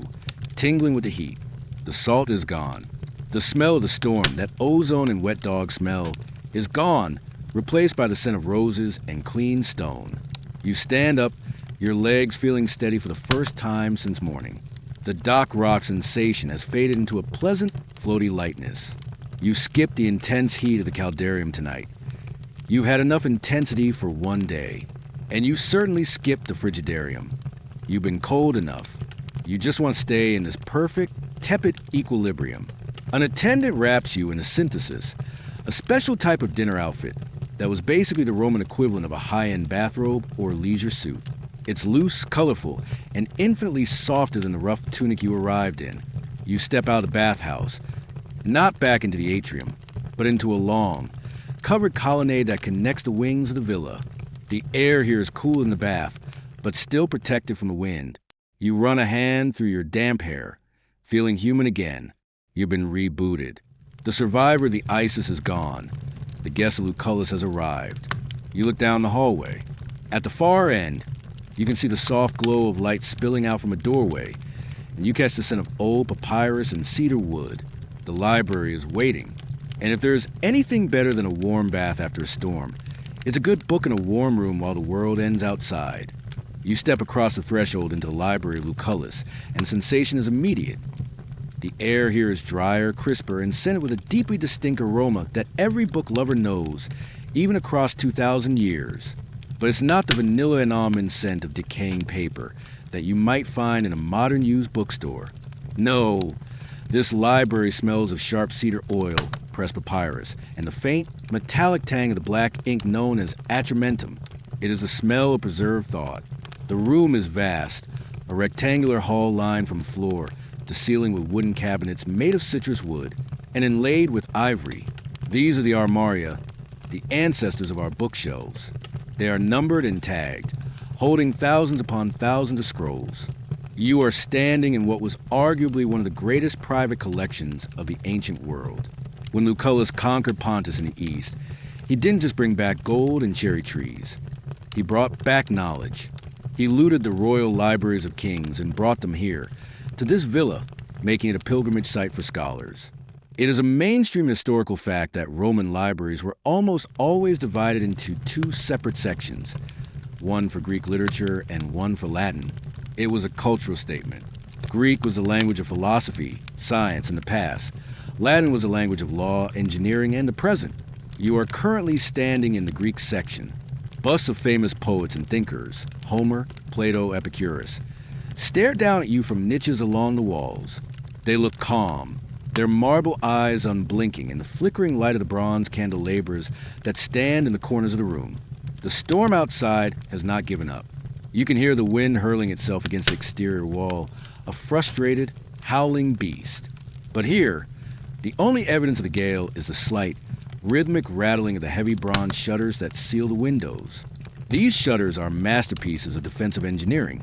tingling with the heat. The salt is gone. The smell of the storm, that ozone and wet dog smell, is gone, replaced by the scent of roses and clean stone. You stand up, your legs feeling steady for the first time since morning. The dock rock sensation has faded into a pleasant, floaty lightness. You skip the intense heat of the caldarium tonight. You've had enough intensity for one day. And you certainly skipped the frigidarium. You've been cold enough. You just want to stay in this perfect, tepid equilibrium. An attendant wraps you in a synthesis, a special type of dinner outfit that was basically the Roman equivalent of a high-end bathrobe or leisure suit. It's loose, colorful, and infinitely softer than the rough tunic you arrived in. You step out of the bathhouse, not back into the atrium, but into a long, covered colonnade that connects the wings of the villa. The air here is cool in the bath, but still protected from the wind. You run a hand through your damp hair, feeling human again. You've been rebooted. The survivor of the Isis is gone. The guest of Lucullus has arrived. You look down the hallway. At the far end, you can see the soft glow of light spilling out from a doorway, and you catch the scent of old papyrus and cedar wood. The library is waiting, and if there is anything better than a warm bath after a storm, it's a good book in a warm room while the world ends outside. You step across the threshold into the library of Lucullus, and the sensation is immediate. The air here is drier, crisper, and scented with a deeply distinct aroma that every book lover knows, even across 2,000 years. But it's not the vanilla and almond scent of decaying paper that you might find in a modern used bookstore. No, this library smells of sharp cedar oil, pressed papyrus, and the faint, metallic tang of the black ink known as atramentum. It is the smell of preserved thought. The room is vast, a rectangular hall lined from floor to ceiling with wooden cabinets made of citrus wood and inlaid with ivory. These are the armaria, the ancestors of our bookshelves. They are numbered and tagged, holding thousands upon thousands of scrolls. You are standing in what was arguably one of the greatest private collections of the ancient world. When Lucullus conquered Pontus in the east, he didn't just bring back gold and cherry trees. He brought back knowledge. He looted the royal libraries of kings and brought them here, to this villa, making it a pilgrimage site for scholars. It is a mainstream historical fact that Roman libraries were almost always divided into two separate sections, one for Greek literature and one for Latin. It was a cultural statement. Greek was the language of philosophy, science, and the past. Latin was a language of law, engineering, and the present. You are currently standing in the Greek section. Busts of famous poets and thinkers, Homer, Plato, Epicurus, stare down at you from niches along the walls. They look calm, their marble eyes unblinking in the flickering light of the bronze candelabras that stand in the corners of the room. The storm outside has not given up. You can hear the wind hurling itself against the exterior wall, a frustrated, howling beast. But here, the only evidence of the gale is the slight, rhythmic rattling of the heavy bronze shutters that seal the windows. These shutters are masterpieces of defensive engineering,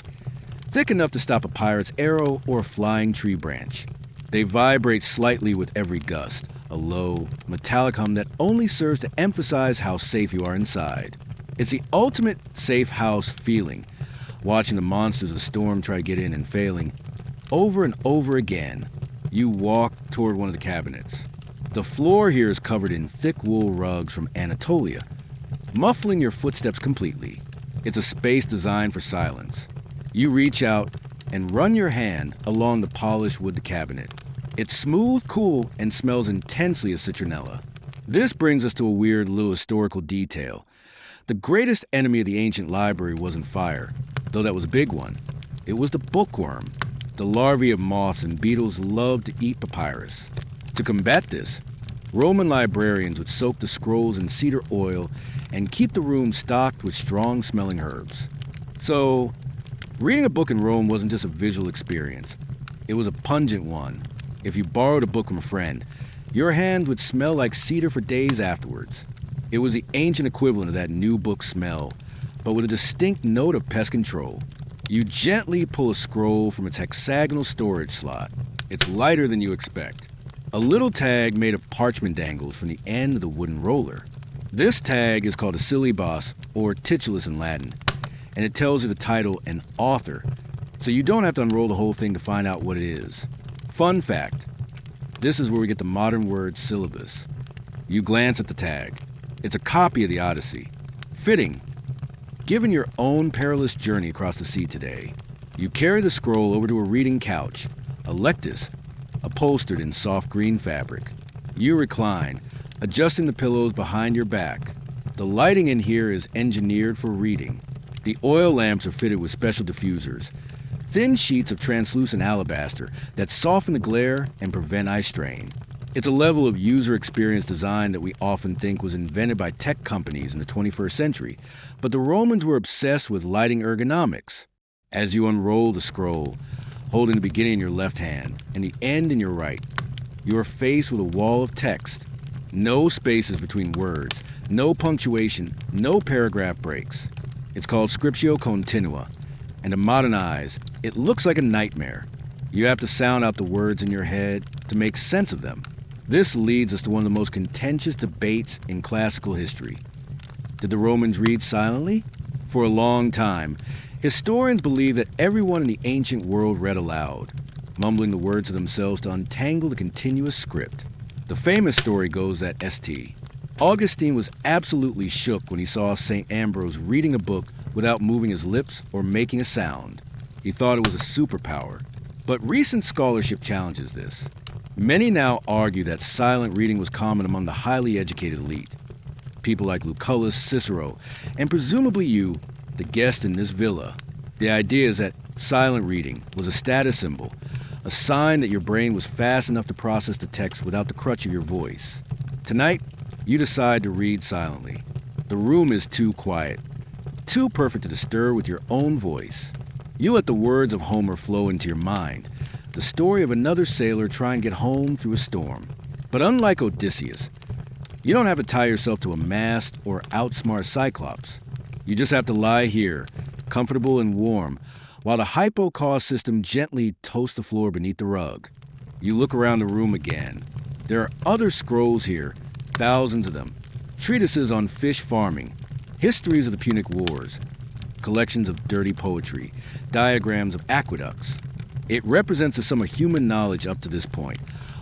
thick enough to stop a pirate's arrow or a flying tree branch. They vibrate slightly with every gust, a low, metallic hum that only serves to emphasize how safe you are inside. It's the ultimate safe house feeling, watching the monsters of the storm try to get in and failing. Over and over again, you walk toward one of the cabinets. The floor here is covered in thick wool rugs from Anatolia, muffling your footsteps completely. It's a space designed for silence. You reach out and run your hand along the polished wood cabinet. It's smooth, cool, and smells intensely of citronella. This brings us to a weird little historical detail. The greatest enemy of the ancient library wasn't fire, though that was a big one. It was the bookworm. The larvae of moths and beetles loved to eat papyrus. To combat this, Roman librarians would soak the scrolls in cedar oil and keep the room stocked with strong-smelling herbs. So, reading a book in Rome wasn't just a visual experience. It was a pungent one. If you borrowed a book from a friend, your hand would smell like cedar for days afterwards. It was the ancient equivalent of that new book smell, but with a distinct note of pest control. You gently pull a scroll from its hexagonal storage slot. It's lighter than you expect. A little tag made of parchment dangles from the end of the wooden roller. This tag is called a syllabus, or titulus in Latin, and it tells you the title and author, so you don't have to unroll the whole thing to find out what it is. Fun fact, this is where we get the modern word syllabus. You glance at the tag. It's a copy of the Odyssey. Fitting. Given your own perilous journey across the sea today, you carry the scroll over to a reading couch, a lectus, upholstered in soft green fabric. You recline, adjusting the pillows behind your back. The lighting in here is engineered for reading. The oil lamps are fitted with special diffusers, thin sheets of translucent alabaster that soften the glare and prevent eye strain. It's a level of user experience design that we often think was invented by tech companies in the 21st century, but the Romans were obsessed with lighting ergonomics. As you unroll the scroll, holding the beginning in your left hand and the end in your right, you are faced with a wall of text. No spaces between words, no punctuation, no paragraph breaks. It's called scriptio continua, and to modern eyes, it looks like a nightmare. You have to sound out the words in your head to make sense of them. This leads us to one of the most contentious debates in classical history. Did the Romans read silently? For a long time, historians believe that everyone in the ancient world read aloud, mumbling the words to themselves to untangle the continuous script. The famous story goes that St. Augustine was absolutely shook when he saw St. Ambrose reading a book without moving his lips or making a sound. He thought it was a superpower. But recent scholarship challenges this. Many now argue that silent reading was common among the highly educated elite. People like Lucullus, Cicero, and presumably you, the guest in this villa. The idea is that silent reading was a status symbol, a sign that your brain was fast enough to process the text without the crutch of your voice. Tonight, you decide to read silently. The room is too quiet, too perfect to disturb with your own voice. You let the words of Homer flow into your mind, the story of another sailor trying to get home through a storm. But unlike Odysseus, you don't have to tie yourself to a mast or outsmart Cyclops. You just have to lie here, comfortable and warm, while the hypo-cause system gently toasts the floor beneath the rug. You look around the room again. There are other scrolls here, thousands of them. Treatises on fish farming, histories of the Punic Wars, collections of dirty poetry, diagrams of aqueducts. It represents the sum of human knowledge up to this point,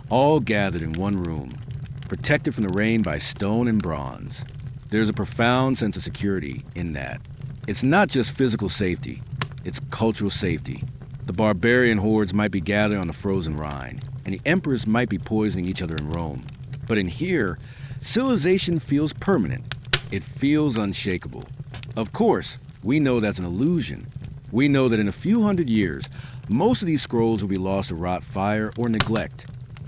all gathered in one room, protected from the rain by stone and bronze. There's a profound sense of security in that. It's not just physical safety, it's cultural safety. The barbarian hordes might be gathering on the frozen Rhine, and the emperors might be poisoning each other in Rome. But in here, civilization feels permanent. It feels unshakable. Of course, we know that's an illusion. We know that in a few hundred years, most of these scrolls will be lost to rot, fire, or neglect.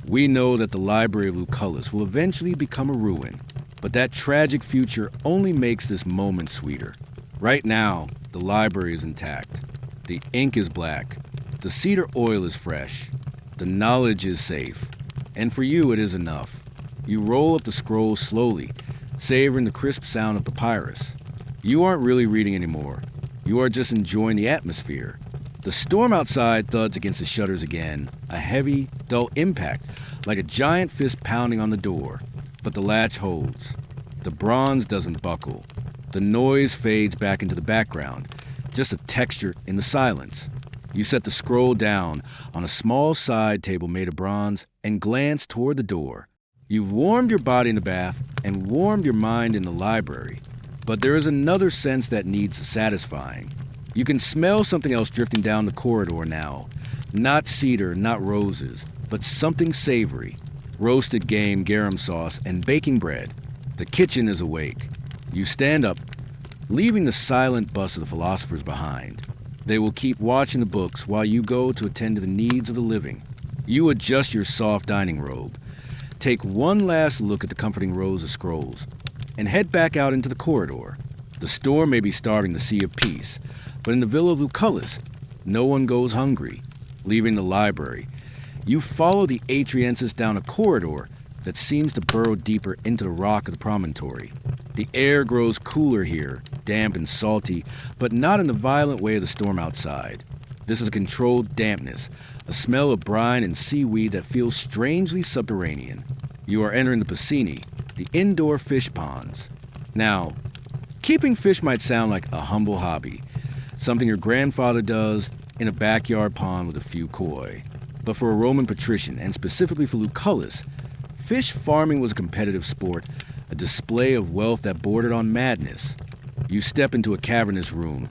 We know that the library of Lucullus will eventually become a ruin. But that tragic future only makes this moment sweeter. Right now, the library is intact. The ink is black. The cedar oil is fresh. The knowledge is safe. And for you, it is enough. You roll up the scroll slowly, savoring the crisp sound of papyrus. You aren't really reading anymore. You are just enjoying the atmosphere. The storm outside thuds against the shutters again, a heavy, dull impact, like a giant fist pounding on the door. But the latch holds. The bronze doesn't buckle. The noise fades back into the background, just a texture in the silence. You set the scroll down on a small side table made of bronze and glance toward the door. You've warmed your body in the bath and warmed your mind in the library, but there is another sense that needs satisfying. You can smell something else drifting down the corridor now. Not cedar, not roses, but something savory. Roasted game, garum sauce, and baking bread. The kitchen is awake. You stand up, leaving the silent bus of the philosophers behind. They will keep watching the books while you go to attend to the needs of the living. You adjust your soft dining robe, take one last look at the comforting rows of scrolls, and head back out into the corridor. The storm may be starving the sea of peace, but in the villa of Lucullus, no one goes hungry. Leaving the library, you follow the Atriensis down a corridor that seems to burrow deeper into the rock of the promontory. The air grows cooler here, damp and salty, but not in the violent way of the storm outside. This is a controlled dampness, a smell of brine and seaweed that feels strangely subterranean. You are entering the piscine, the indoor fish ponds. Now, keeping fish might sound like a humble hobby, something your grandfather does in a backyard pond with a few koi. But for a Roman patrician, and specifically for Lucullus, fish farming was a competitive sport, a display of wealth that bordered on madness. You step into a cavernous room,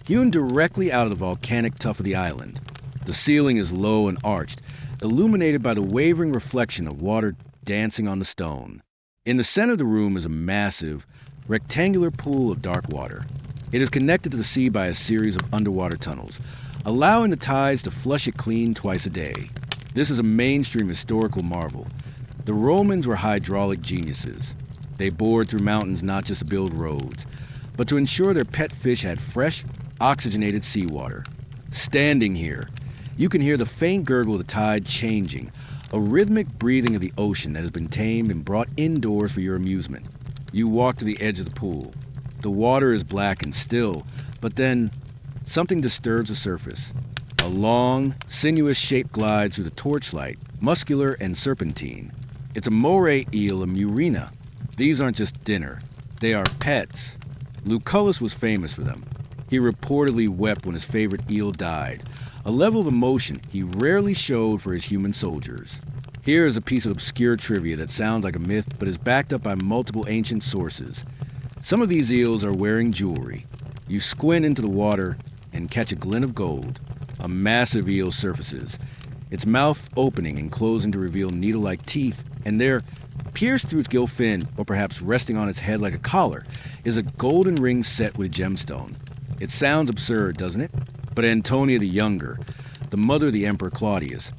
hewn directly out of the volcanic tuff of the island. The ceiling is low and arched, illuminated by the wavering reflection of water dancing on the stone. In the center of the room is a massive, rectangular pool of dark water. It is connected to the sea by a series of underwater tunnels, allowing the tides to flush it clean twice a day. This is a mainstream historical marvel. The Romans were hydraulic geniuses. They bored through mountains not just to build roads, but to ensure their pet fish had fresh, oxygenated seawater. Standing here, you can hear the faint gurgle of the tide changing, a rhythmic breathing of the ocean that has been tamed and brought indoors for your amusement. You walk to the edge of the pool. The water is black and still, but then something disturbs the surface. A long, sinuous shape glides through the torchlight, muscular and serpentine. It's a moray eel of Murena. These aren't just dinner. They are pets. Lucullus was famous for them. He reportedly wept when his favorite eel died, a level of emotion he rarely showed for his human soldiers. Here is a piece of obscure trivia that sounds like a myth but is backed up by multiple ancient sources. Some of these eels are wearing jewelry. You squint into the water and catch a glint of gold. A massive eel surfaces, its mouth opening and closing to reveal needle-like teeth, and there, pierced through its gill fin, or perhaps resting on its head like a collar, is a golden ring set with a gemstone. It sounds absurd, doesn't it? But Antonia the Younger, the mother of the Emperor Claudius,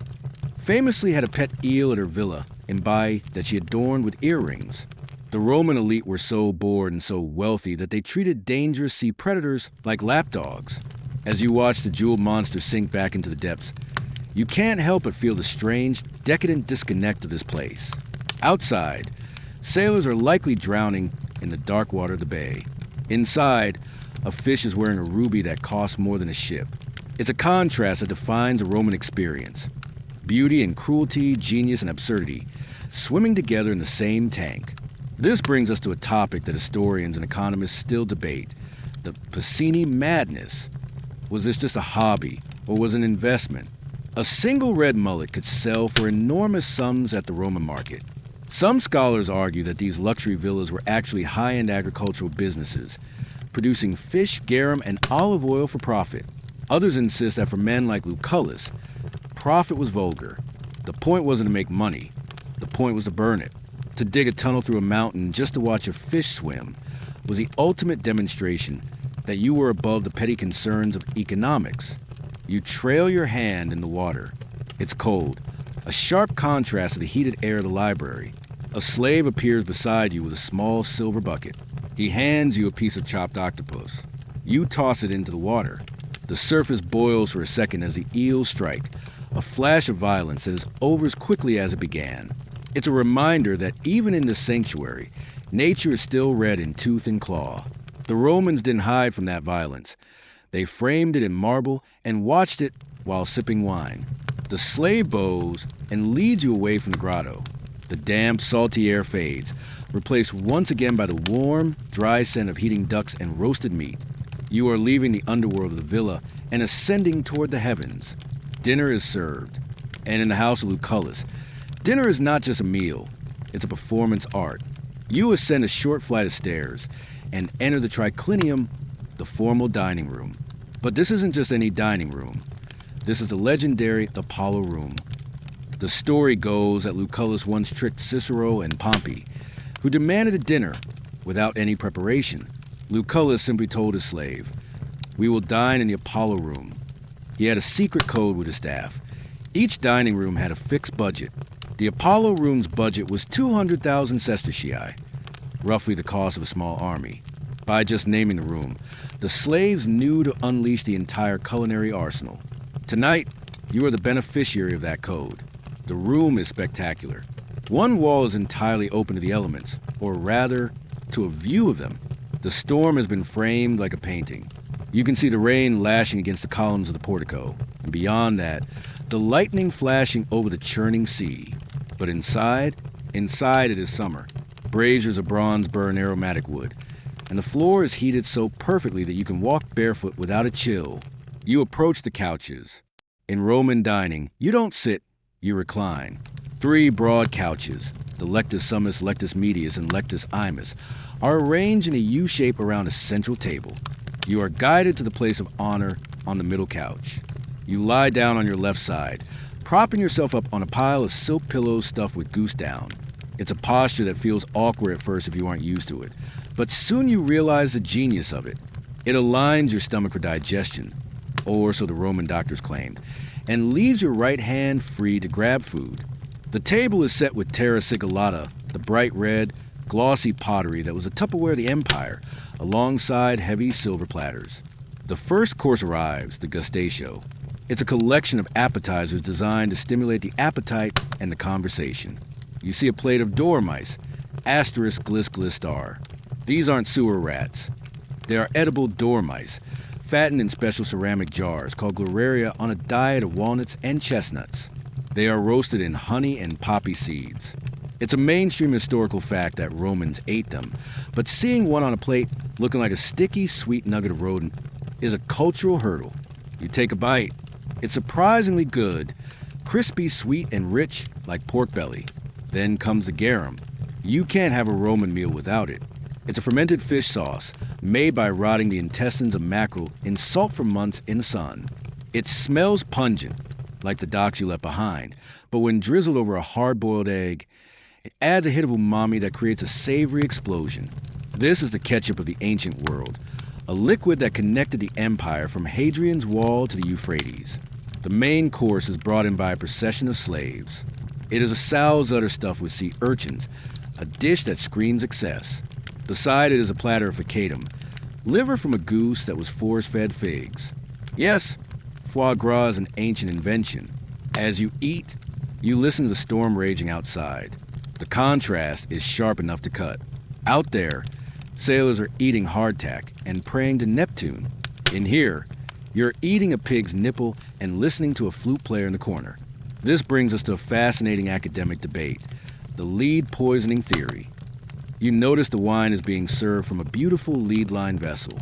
famously had a pet eel at her villa in Baiae that she adorned with earrings. The Roman elite were so bored and so wealthy that they treated dangerous sea predators like lapdogs. As you watch the jeweled monster sink back into the depths, you can't help but feel the strange, decadent disconnect of this place. Outside, sailors are likely drowning in the dark water of the bay. Inside, a fish is wearing a ruby that costs more than a ship. It's a contrast that defines a Roman experience. Beauty and cruelty, genius and absurdity, swimming together in the same tank. This brings us to a topic that historians and economists still debate: the Piscine madness. Was this just a hobby, or was it an investment? A single red mullet could sell for enormous sums at the Roman market. Some scholars argue that these luxury villas were actually high-end agricultural businesses, producing fish, garum, and olive oil for profit. Others insist that for men like Lucullus, profit was vulgar. The point wasn't to make money. The point was to burn it. To dig a tunnel through a mountain just to watch a fish swim was the ultimate demonstration that you were above the petty concerns of economics. You trail your hand in the water. It's cold, a sharp contrast to the heated air of the library. A slave appears beside you with a small silver bucket. He hands you a piece of chopped octopus. You toss it into the water. The surface boils for a second as the eels strike, a flash of violence that is over as quickly as it began. It's a reminder that even in this sanctuary, nature is still red in tooth and claw. The Romans didn't hide from that violence. They framed it in marble and watched it while sipping wine. The slave bows and leads you away from the grotto. The damp, salty air fades, replaced once again by the warm, dry scent of heating ducks and roasted meat. You are leaving the underworld of the villa and ascending toward the heavens. Dinner is served. And in the house of Lucullus, dinner is not just a meal, it's a performance art. You ascend a short flight of stairs and enter the triclinium, the formal dining room. But this isn't just any dining room. This is the legendary Apollo room. The story goes that Lucullus once tricked Cicero and Pompey, who demanded a dinner without any preparation. Lucullus simply told his slave, "We will dine in the Apollo room." He had a secret code with his staff. Each dining room had a fixed budget. The Apollo room's budget was 200,000 sestertii, roughly the cost of a small army. By just naming the room, the slaves knew to unleash the entire culinary arsenal. Tonight, you are the beneficiary of that code. The room is spectacular. One wall is entirely open to the elements, or rather, to a view of them. The storm has been framed like a painting. You can see the rain lashing against the columns of the portico, and beyond that, the lightning flashing over the churning sea. But inside it is summer. Braziers of bronze burn aromatic wood, and the floor is heated so perfectly that you can walk barefoot without a chill. You approach the couches. In Roman dining, you don't sit, you recline. 3 broad couches, the lectus summus, lectus medius, and lectus imus, are arranged in a U shape around a central table. You are guided to the place of honor on the middle couch. You lie down on your left side, propping yourself up on a pile of silk pillows stuffed with goose down. It's a posture that feels awkward at first if you aren't used to it, but soon you realize the genius of it. It aligns your stomach for digestion, or so the Roman doctors claimed, and leaves your right hand free to grab food. The table is set with terra sigillata, the bright red, glossy pottery that was a Tupperware of the Empire, alongside heavy silver platters. The first course arrives, the gustatio. It's a collection of appetizers designed to stimulate the appetite and the conversation. You see a plate of dormice, asterisk glis glis star. These aren't sewer rats. They are edible dormice, fattened in special ceramic jars called gloraria on a diet of walnuts and chestnuts. They are roasted in honey and poppy seeds. It's a mainstream historical fact that Romans ate them, but seeing one on a plate looking like a sticky, sweet nugget of rodent is a cultural hurdle. You take a bite. It's surprisingly good, crispy, sweet, and rich like pork belly. Then comes the garum. You can't have a Roman meal without it. It's a fermented fish sauce made by rotting the intestines of mackerel in salt for months in the sun. It smells pungent, like the docks you left behind, but when drizzled over a hard-boiled egg, it adds a hit of umami that creates a savory explosion. This is the ketchup of the ancient world, a liquid that connected the empire from Hadrian's Wall to the Euphrates. The main course is brought in by a procession of slaves. It is a sow's udder stuffed with sea urchins, a dish that screams excess. Beside it is a platter of facetum, liver from a goose that was force-fed figs. Yes, foie gras is an ancient invention. As you eat, you listen to the storm raging outside. The contrast is sharp enough to cut. Out there, sailors are eating hardtack and praying to Neptune. In here, you're eating a pig's nipple and listening to a flute player in the corner. This brings us to a fascinating academic debate, the lead poisoning theory. You notice the wine is being served from a beautiful lead-lined vessel.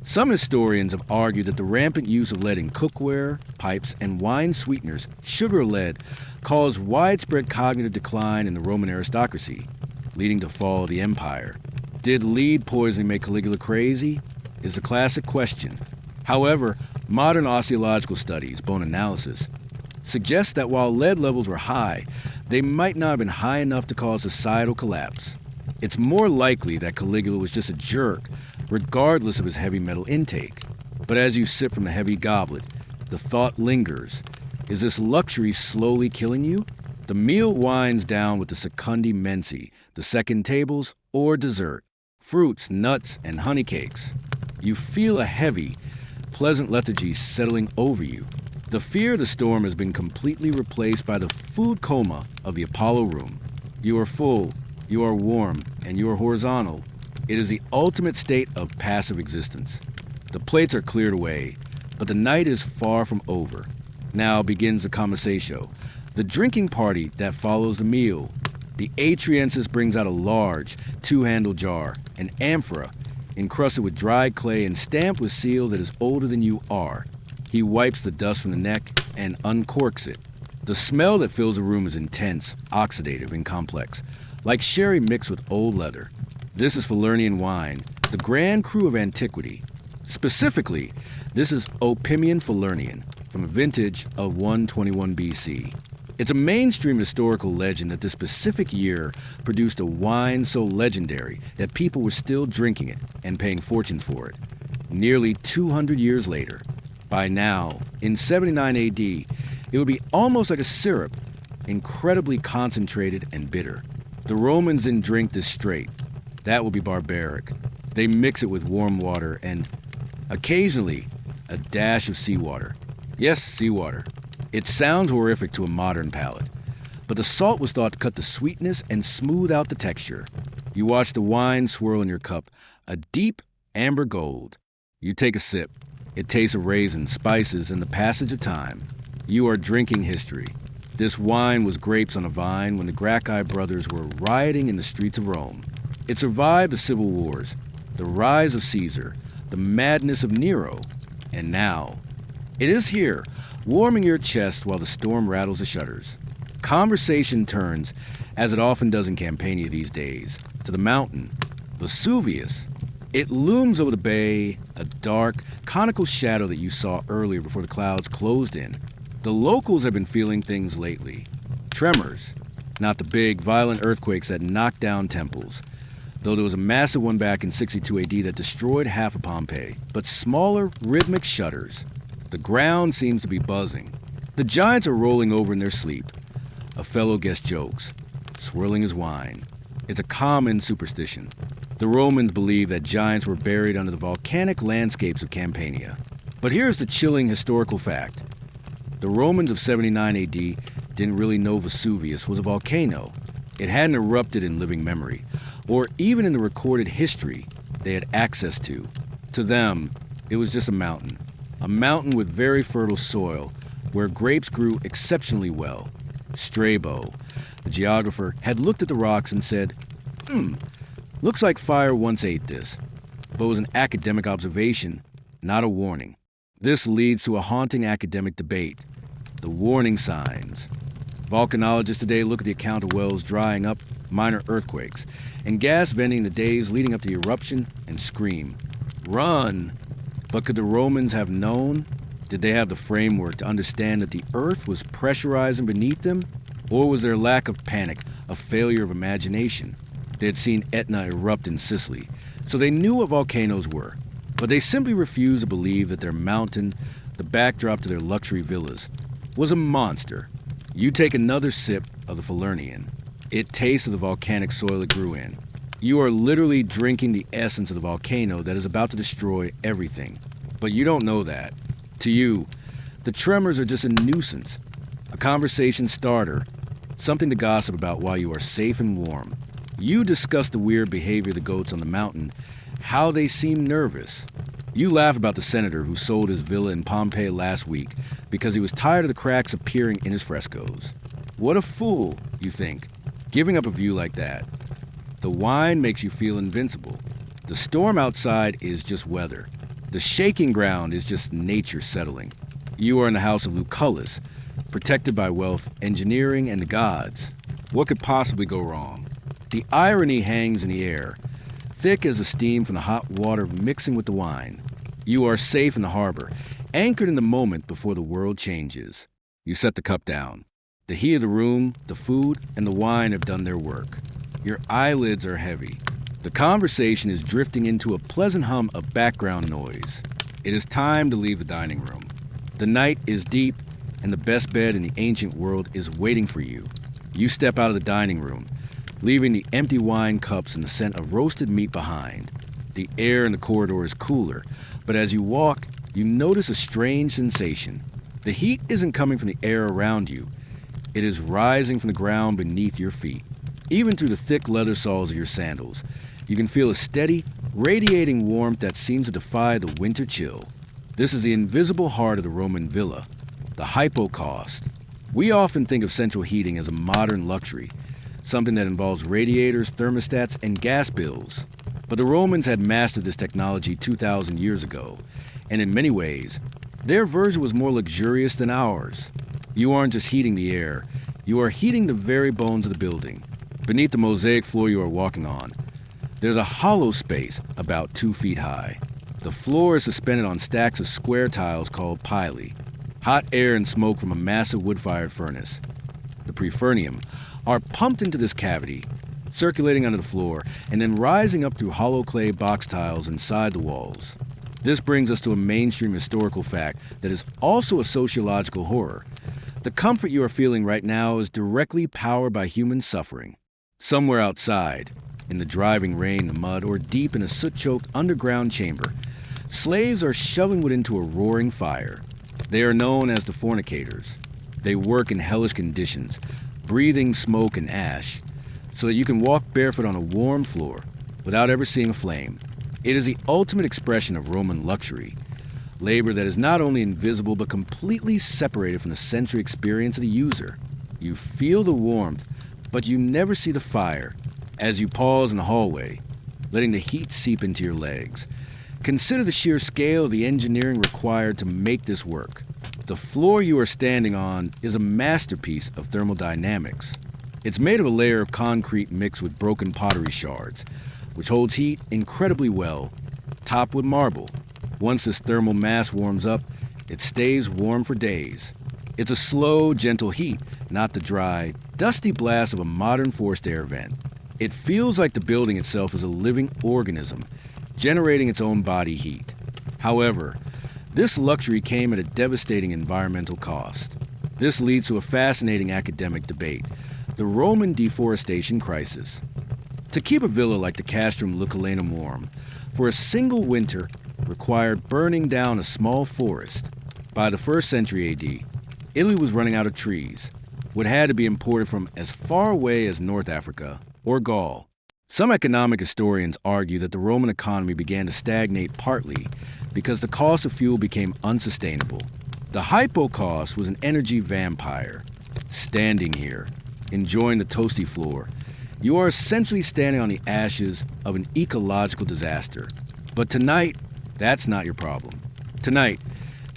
Some historians have argued that the rampant use of lead in cookware, pipes, and wine sweeteners, sugar lead, caused widespread cognitive decline in the Roman aristocracy, leading to fall of the empire. Did lead poisoning make Caligula crazy? Is a classic question. However, modern osteological studies, bone analysis, suggest that while lead levels were high, they might not have been high enough to cause societal collapse. It's more likely that Caligula was just a jerk, regardless of his heavy metal intake. But as you sip from the heavy goblet, the thought lingers. Is this luxury slowly killing you? The meal winds down with the secundi mensae, the second tables, or dessert. Fruits, nuts, and honey cakes. You feel a heavy, pleasant lethargy settling over you. The fear of the storm has been completely replaced by the food coma of the Apollo room. You are full, you are warm, and you are horizontal. It is the ultimate state of passive existence. The plates are cleared away, but the night is far from over. Now begins the conversacio, the drinking party that follows the meal. The Atriensis brings out a large, two-handled jar, an amphora, encrusted with dried clay and stamped with seal that is older than you are. He wipes the dust from the neck and uncorks it. The smell that fills the room is intense, oxidative, and complex, like sherry mixed with old leather. This is Falernian wine, the grand cru of antiquity. Specifically, this is Opimian Falernian, from a vintage of 121 BC. It's a mainstream historical legend that this specific year produced a wine so legendary that people were still drinking it and paying fortunes for it. Nearly 200 years later, by now, in 79 AD, it would be almost like a syrup, incredibly concentrated and bitter. The Romans didn't drink this straight. That would be barbaric. They mix it with warm water and, occasionally, a dash of seawater. Yes, seawater. It sounds horrific to a modern palate, but the salt was thought to cut the sweetness and smooth out the texture. You watch the wine swirl in your cup, a deep amber gold. You take a sip. It tastes of raisins, spices, and the passage of time. You are drinking history. This wine was grapes on a vine when the Gracchi brothers were rioting in the streets of Rome. It survived the civil wars, the rise of Caesar, the madness of Nero, and now it is here, warming your chest while the storm rattles the shutters. Conversation turns, as it often does in Campania these days, to the mountain, Vesuvius. It looms over the bay, a dark, conical shadow that you saw earlier before the clouds closed in. The locals have been feeling things lately. Tremors, not the big, violent earthquakes that knocked down temples, though there was a massive one back in 62 AD that destroyed half of Pompeii, but smaller, rhythmic shudders. The ground seems to be buzzing. The giants are rolling over in their sleep. A fellow guest jokes, swirling his wine. It's a common superstition. The Romans believed that giants were buried under the volcanic landscapes of Campania. But here's the chilling historical fact. The Romans of 79 AD didn't really know Vesuvius was a volcano. It hadn't erupted in living memory, or even in the recorded history they had access to. To them, it was just a mountain with very fertile soil where grapes grew exceptionally well. Strabo, the geographer, had looked at the rocks and said, looks like fire once ate this, but it was an academic observation, not a warning. This leads to a haunting academic debate, the warning signs. Volcanologists today look at the account of wells drying up, minor earthquakes, and gas venting the days leading up to the eruption and scream, "Run!" But could the Romans have known? Did they have the framework to understand that the earth was pressurizing beneath them? Or was their lack of panic a failure of imagination? They had seen Etna erupt in Sicily, so they knew what volcanoes were. But they simply refused to believe that their mountain, the backdrop to their luxury villas, was a monster. You take another sip of the Falernian. It tastes of the volcanic soil it grew in. You are literally drinking the essence of the volcano that is about to destroy everything. But you don't know that. To you, the tremors are just a nuisance, a conversation starter, something to gossip about while you are safe and warm. You discuss the weird behavior of the goats on the mountain, how they seem nervous. You laugh about the senator who sold his villa in Pompeii last week because he was tired of the cracks appearing in his frescoes. What a fool, you think, giving up a view like that. The wine makes you feel invincible. The storm outside is just weather. The shaking ground is just nature settling. You are in the house of Lucullus, protected by wealth, engineering, and the gods. What could possibly go wrong? The irony hangs in the air, thick as the steam from the hot water mixing with the wine. You are safe in the harbor, anchored in the moment before the world changes. You set the cup down. The heat of the room, the food, and the wine have done their work. Your eyelids are heavy. The conversation is drifting into a pleasant hum of background noise. It is time to leave the dining room. The night is deep, and the best bed in the ancient world is waiting for you. You step out of the dining room, leaving the empty wine cups and the scent of roasted meat behind. The air in the corridor is cooler, but as you walk, you notice a strange sensation. The heat isn't coming from the air around you. It is rising from the ground beneath your feet. Even through the thick leather soles of your sandals, you can feel a steady, radiating warmth that seems to defy the winter chill. This is the invisible heart of the Roman villa, the hypocaust. We often think of central heating as a modern luxury, something that involves radiators, thermostats, and gas bills. But the Romans had mastered this technology 2,000 years ago, and in many ways, their version was more luxurious than ours. You aren't just heating the air, you are heating the very bones of the building. Beneath the mosaic floor you are walking on, there's a hollow space about 2 feet high. The floor is suspended on stacks of square tiles called pili. Hot air and smoke from a massive wood-fired furnace, the prefernium, are pumped into this cavity, circulating under the floor, and then rising up through hollow clay box tiles inside the walls. This brings us to a mainstream historical fact that is also a sociological horror. The comfort you are feeling right now is directly powered by human suffering. Somewhere outside, in the driving rain, the mud, or deep in a soot-choked underground chamber, slaves are shoveling wood into a roaring fire. They are known as the fornicators. They work in hellish conditions, breathing smoke and ash, so that you can walk barefoot on a warm floor without ever seeing a flame. It is the ultimate expression of Roman luxury, labor that is not only invisible but completely separated from the sensory experience of the user. You feel the warmth, but you never see the fire as you pause in the hallway, letting the heat seep into your legs. Consider the sheer scale of the engineering required to make this work. The floor you are standing on is a masterpiece of thermodynamics. It's made of a layer of concrete mixed with broken pottery shards, which holds heat incredibly well, topped with marble. Once this thermal mass warms up, it stays warm for days. It's a slow, gentle heat, not the dry, dusty blast of a modern forced air vent. It feels like the building itself is a living organism, generating its own body heat. However, this luxury came at a devastating environmental cost. This leads to a fascinating academic debate, the Roman deforestation crisis. To keep a villa like the Castrum Lucullanum warm, for a single winter required burning down a small forest. By the 1st century AD, Italy was running out of trees, what had to be imported from as far away as North Africa or Gaul. Some economic historians argue that the Roman economy began to stagnate partly because the cost of fuel became unsustainable. The hypocaust was an energy vampire. Standing here, enjoying the toasty floor, you are essentially standing on the ashes of an ecological disaster. But tonight, that's not your problem. Tonight,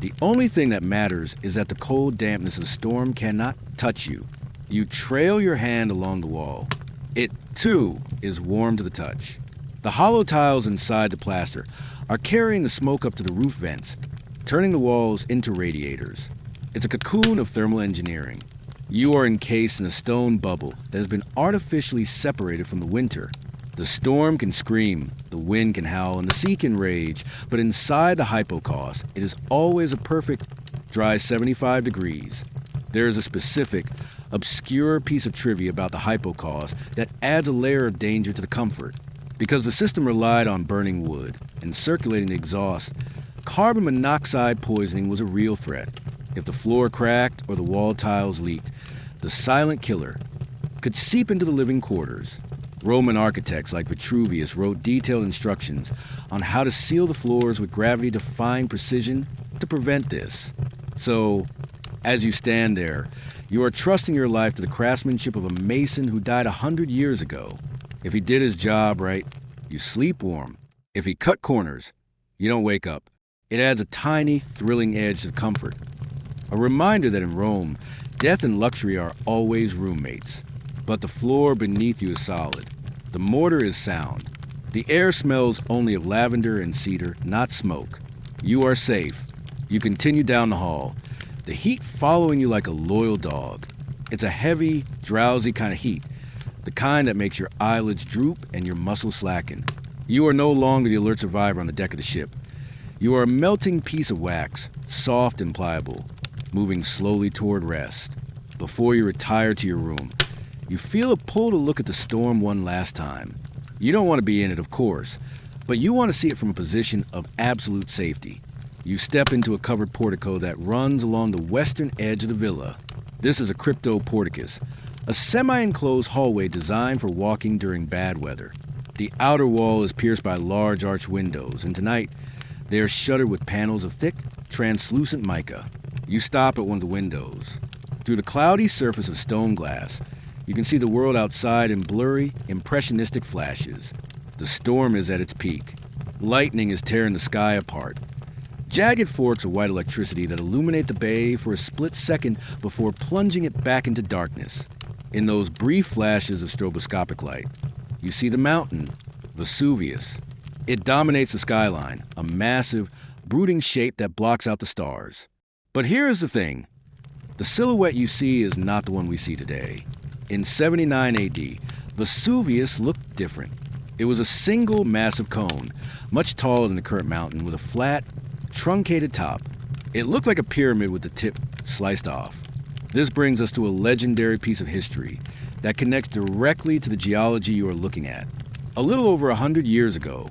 the only thing that matters is that the cold dampness of the storm cannot touch you. You trail your hand along the wall. It, too, is warm to the touch. The hollow tiles inside the plaster are carrying the smoke up to the roof vents, turning the walls into radiators. It's a cocoon of thermal engineering. You are encased in a stone bubble that has been artificially separated from the winter. The storm can scream, the wind can howl, and the sea can rage, but inside the hypocaust, it is always a perfect, dry 75 degrees. There is a specific, obscure piece of trivia about the hypocaust that adds a layer of danger to the comfort. Because the system relied on burning wood and circulating the exhaust, carbon monoxide poisoning was a real threat. If the floor cracked or the wall tiles leaked, the silent killer could seep into the living quarters. Roman architects like Vitruvius wrote detailed instructions on how to seal the floors with gravity-defying precision to prevent this. So, as you stand there, you are trusting your life to the craftsmanship of a mason who died 100 years ago. If he did his job right, you sleep warm. If he cut corners, you don't wake up. It adds a tiny, thrilling edge to comfort. A reminder that in Rome, death and luxury are always roommates. But the floor beneath you is solid. The mortar is sound. The air smells only of lavender and cedar, not smoke. You are safe. You continue down the hall, the heat following you like a loyal dog. It's a heavy, drowsy kind of heat, the kind that makes your eyelids droop and your muscles slacken. You are no longer the alert survivor on the deck of the ship. You are a melting piece of wax, soft and pliable, moving slowly toward rest. Before you retire to your room, you feel a pull to look at the storm one last time. You don't want to be in it, of course, but you want to see it from a position of absolute safety. You step into a covered portico that runs along the western edge of the villa. This is a crypto porticus, a semi-enclosed hallway designed for walking during bad weather. The outer wall is pierced by large arched windows, and tonight they are shuttered with panels of thick, translucent mica. You stop at one of the windows. Through the cloudy surface of stone glass, you can see the world outside in blurry, impressionistic flashes. The storm is at its peak. Lightning is tearing the sky apart. Jagged forks of white electricity that illuminate the bay for a split second before plunging it back into darkness. In those brief flashes of stroboscopic light, you see the mountain, Vesuvius. It dominates the skyline, a massive, brooding shape that blocks out the stars. But here's the thing. The silhouette you see is not the one we see today. In 79 AD, Vesuvius looked different. It was a single massive cone, much taller than the current mountain, with a flat, truncated top. It looked like a pyramid with the tip sliced off. This brings us to a legendary piece of history that connects directly to the geology you are looking at. A little over 100 years ago,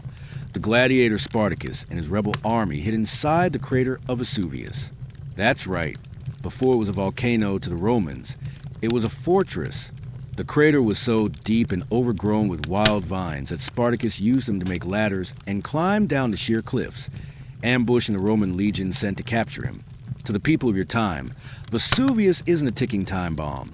the gladiator Spartacus and his rebel army hid inside the crater of Vesuvius. That's right, before it was a volcano to the Romans, it was a fortress. The crater was so deep and overgrown with wild vines that Spartacus used them to make ladders and climb down the sheer cliffs, ambushing the Roman legion sent to capture him. To the people of your time, Vesuvius isn't a ticking time bomb.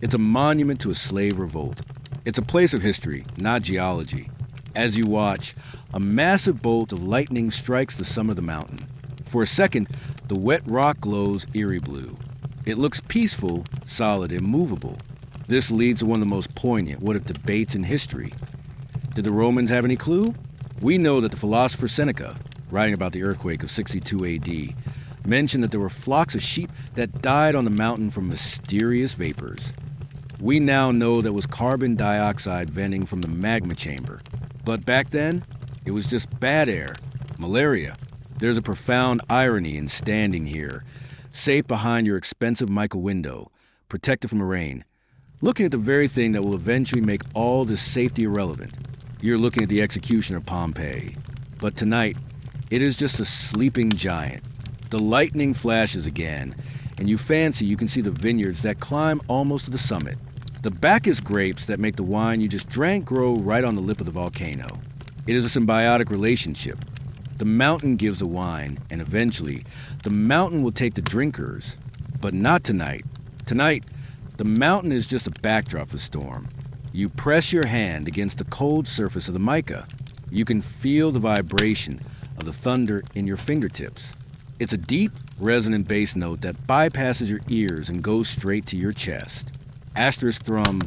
It's a monument to a slave revolt. It's a place of history, not geology. As you watch, a massive bolt of lightning strikes the summit of the mountain. For a second, the wet rock glows eerie blue. It looks peaceful, solid, immovable. This leads to one of the most poignant what-if debates in history. Did the Romans have any clue? We know that the philosopher Seneca, writing about the earthquake of 62 AD, mentioned that there were flocks of sheep that died on the mountain from mysterious vapors. We now know that was carbon dioxide venting from the magma chamber. But back then, it was just bad air, malaria. There's a profound irony in standing here, safe behind your expensive mica window, protected from the rain, looking at the very thing that will eventually make all this safety irrelevant. You're looking at the execution of Pompeii. But tonight, it is just a sleeping giant. The lightning flashes again, and you fancy you can see the vineyards that climb almost to the summit. The Bacchus grapes that make the wine you just drank grow right on the lip of the volcano. It is a symbiotic relationship. The mountain gives the wine, and eventually, the mountain will take the drinkers. But not tonight. Tonight, the mountain is just a backdrop for the storm. You press your hand against the cold surface of the mica. You can feel the vibration of the thunder in your fingertips. It's a deep, resonant bass note that bypasses your ears and goes straight to your chest. Asterisk thrum,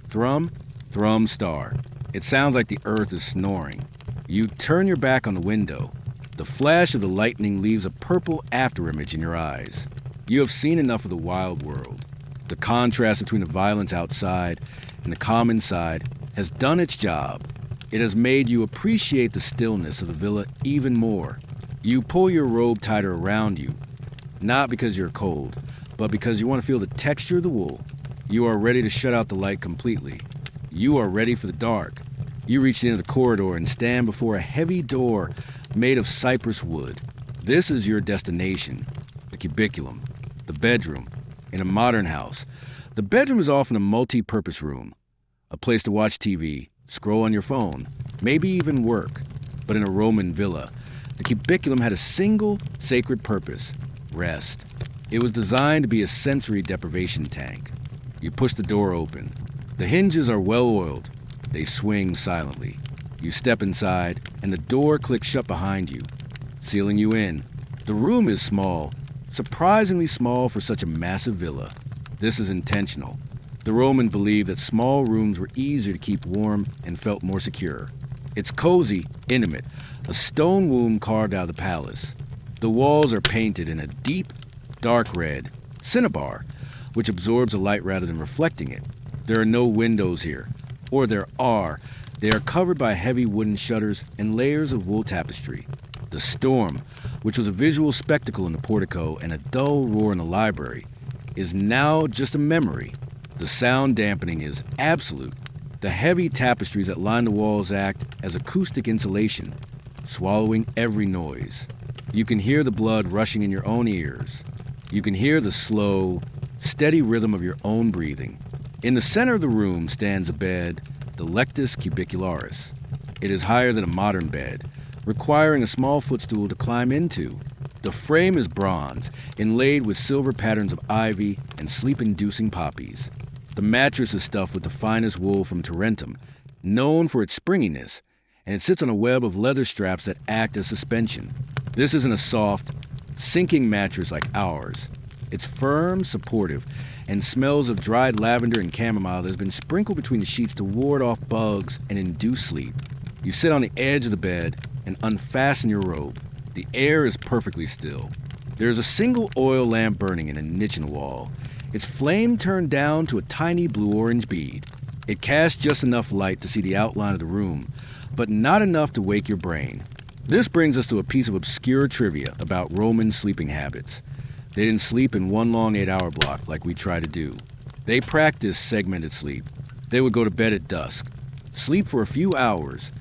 thrum, thrum star. It sounds like the earth is snoring. You turn your back on the window. The flash of the lightning leaves a purple afterimage in your eyes. You have seen enough of the wild world. The contrast between the violence outside and the calm inside has done its job. It has made you appreciate the stillness of the villa even more. You pull your robe tighter around you, not because you're cold, but because you want to feel the texture of the wool. You are ready to shut out the light completely. You are ready for the dark. You reach into the corridor and stand before a heavy door made of cypress wood. This is your destination, the cubiculum, the bedroom. In a modern house, the bedroom is often a multi-purpose room, a place to watch TV, scroll on your phone, maybe even work. But in a Roman villa, the cubiculum had a single sacred purpose: rest. It was designed to be a sensory deprivation tank. You push the door open. The hinges are well-oiled. They swing silently. You step inside, and the door clicks shut behind you, sealing you in. The room is small, surprisingly small for such a massive villa. This is intentional. The Romans believed that small rooms were easier to keep warm and felt more secure. It's cozy, intimate, a stone womb carved out of the palace. The walls are painted in a deep, dark red, cinnabar, which absorbs the light rather than reflecting it. There are no windows here, or there are. They are covered by heavy wooden shutters and layers of wool tapestry. The storm, which was a visual spectacle in the portico and a dull roar in the library, is now just a memory. The sound dampening is absolute. The heavy tapestries that line the walls act as acoustic insulation, swallowing every noise. You can hear the blood rushing in your own ears. You can hear the slow, steady rhythm of your own breathing. In the center of the room stands a bed, the Lectus Cubicularis. It is higher than a modern bed, requiring a small footstool to climb into. The frame is bronze, inlaid with silver patterns of ivy and sleep-inducing poppies. The mattress is stuffed with the finest wool from Tarentum, known for its springiness, and it sits on a web of leather straps that act as suspension. This isn't a soft, sinking mattress like ours. It's firm, supportive, and smells of dried lavender and chamomile that has been sprinkled between the sheets to ward off bugs and induce sleep. You sit on the edge of the bed and unfasten your robe. The air is perfectly still. There is a single oil lamp burning in a niche in the wall, its flame turned down to a tiny blue-orange bead. It casts just enough light to see the outline of the room, but not enough to wake your brain. This brings us to a piece of obscure trivia about Roman sleeping habits. They didn't sleep in one long 8-hour block like we try to do. They practiced segmented sleep. They would go to bed at dusk, sleep for a few hours,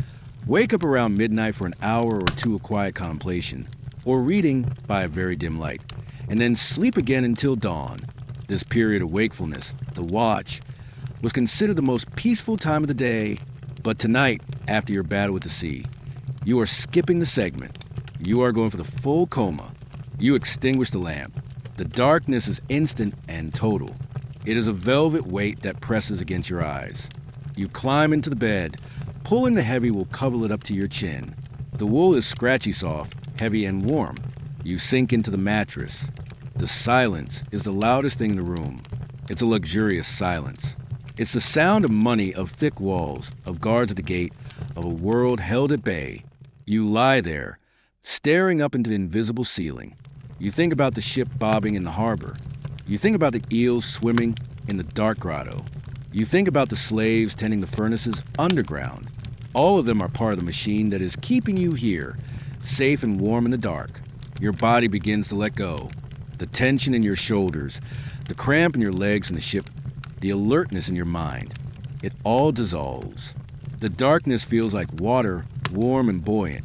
wake up around midnight for an hour or two of quiet contemplation, or reading by a very dim light, and then sleep again until dawn. This period of wakefulness, the watch, was considered the most peaceful time of the day. But tonight, after your battle with the sea, you are skipping the segment. You are going for the full coma. You extinguish the lamp. The darkness is instant and total. It is a velvet weight that presses against your eyes. You climb into the bed. Pulling the heavy will cover it up to your chin. The wool is scratchy soft, heavy and warm. You sink into the mattress. The silence is the loudest thing in the room. It's a luxurious silence. It's the sound of money, of thick walls, of guards at the gate, of a world held at bay. You lie there, staring up into the invisible ceiling. You think about the ship bobbing in the harbor. You think about the eels swimming in the dark grotto. You think about the slaves tending the furnaces underground. All of them are part of the machine that is keeping you here, safe and warm in the dark. Your body begins to let go. The tension in your shoulders, the cramp in your legs in the ship, the alertness in your mind. It all dissolves. The darkness feels like water, warm and buoyant,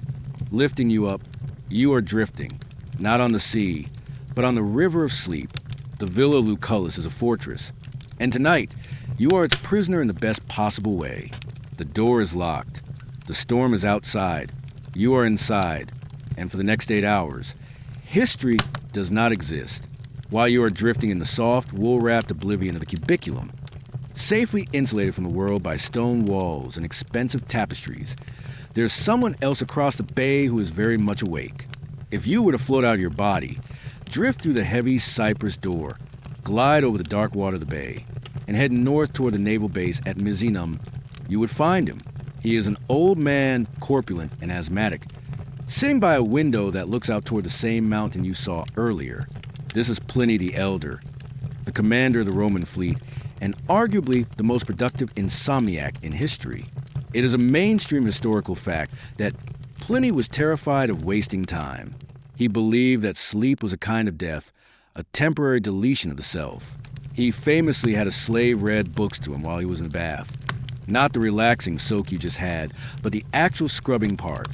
lifting you up. You are drifting, not on the sea, but on the river of sleep. The Villa Lucullus is a fortress, and tonight, you are its prisoner in the best possible way. The door is locked. The storm is outside. You are inside, and for the next 8 hours, history does not exist. While you are drifting in the soft, wool-wrapped oblivion of the cubiculum, safely insulated from the world by stone walls and expensive tapestries, there's someone else across the bay who is very much awake. If you were to float out of your body, drift through the heavy cypress door, glide over the dark water of the bay, and head north toward the naval base at Misenum, you would find him. He is an old man, corpulent and asthmatic, sitting by a window that looks out toward the same mountain you saw earlier. This is Pliny the Elder, the commander of the Roman fleet, and arguably the most productive insomniac in history. It is a mainstream historical fact that Pliny was terrified of wasting time. He believed that sleep was a kind of death, a temporary deletion of the self. He famously had a slave read books to him while he was in the bath. Not the relaxing soak you just had, but the actual scrubbing part,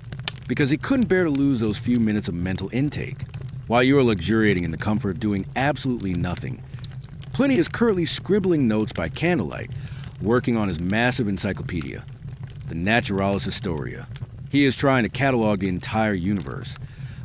because he couldn't bear to lose those few minutes of mental intake. While you are luxuriating in the comfort of doing absolutely nothing, Pliny is currently scribbling notes by candlelight, working on his massive encyclopedia, the Naturalis Historia. He is trying to catalog the entire universe,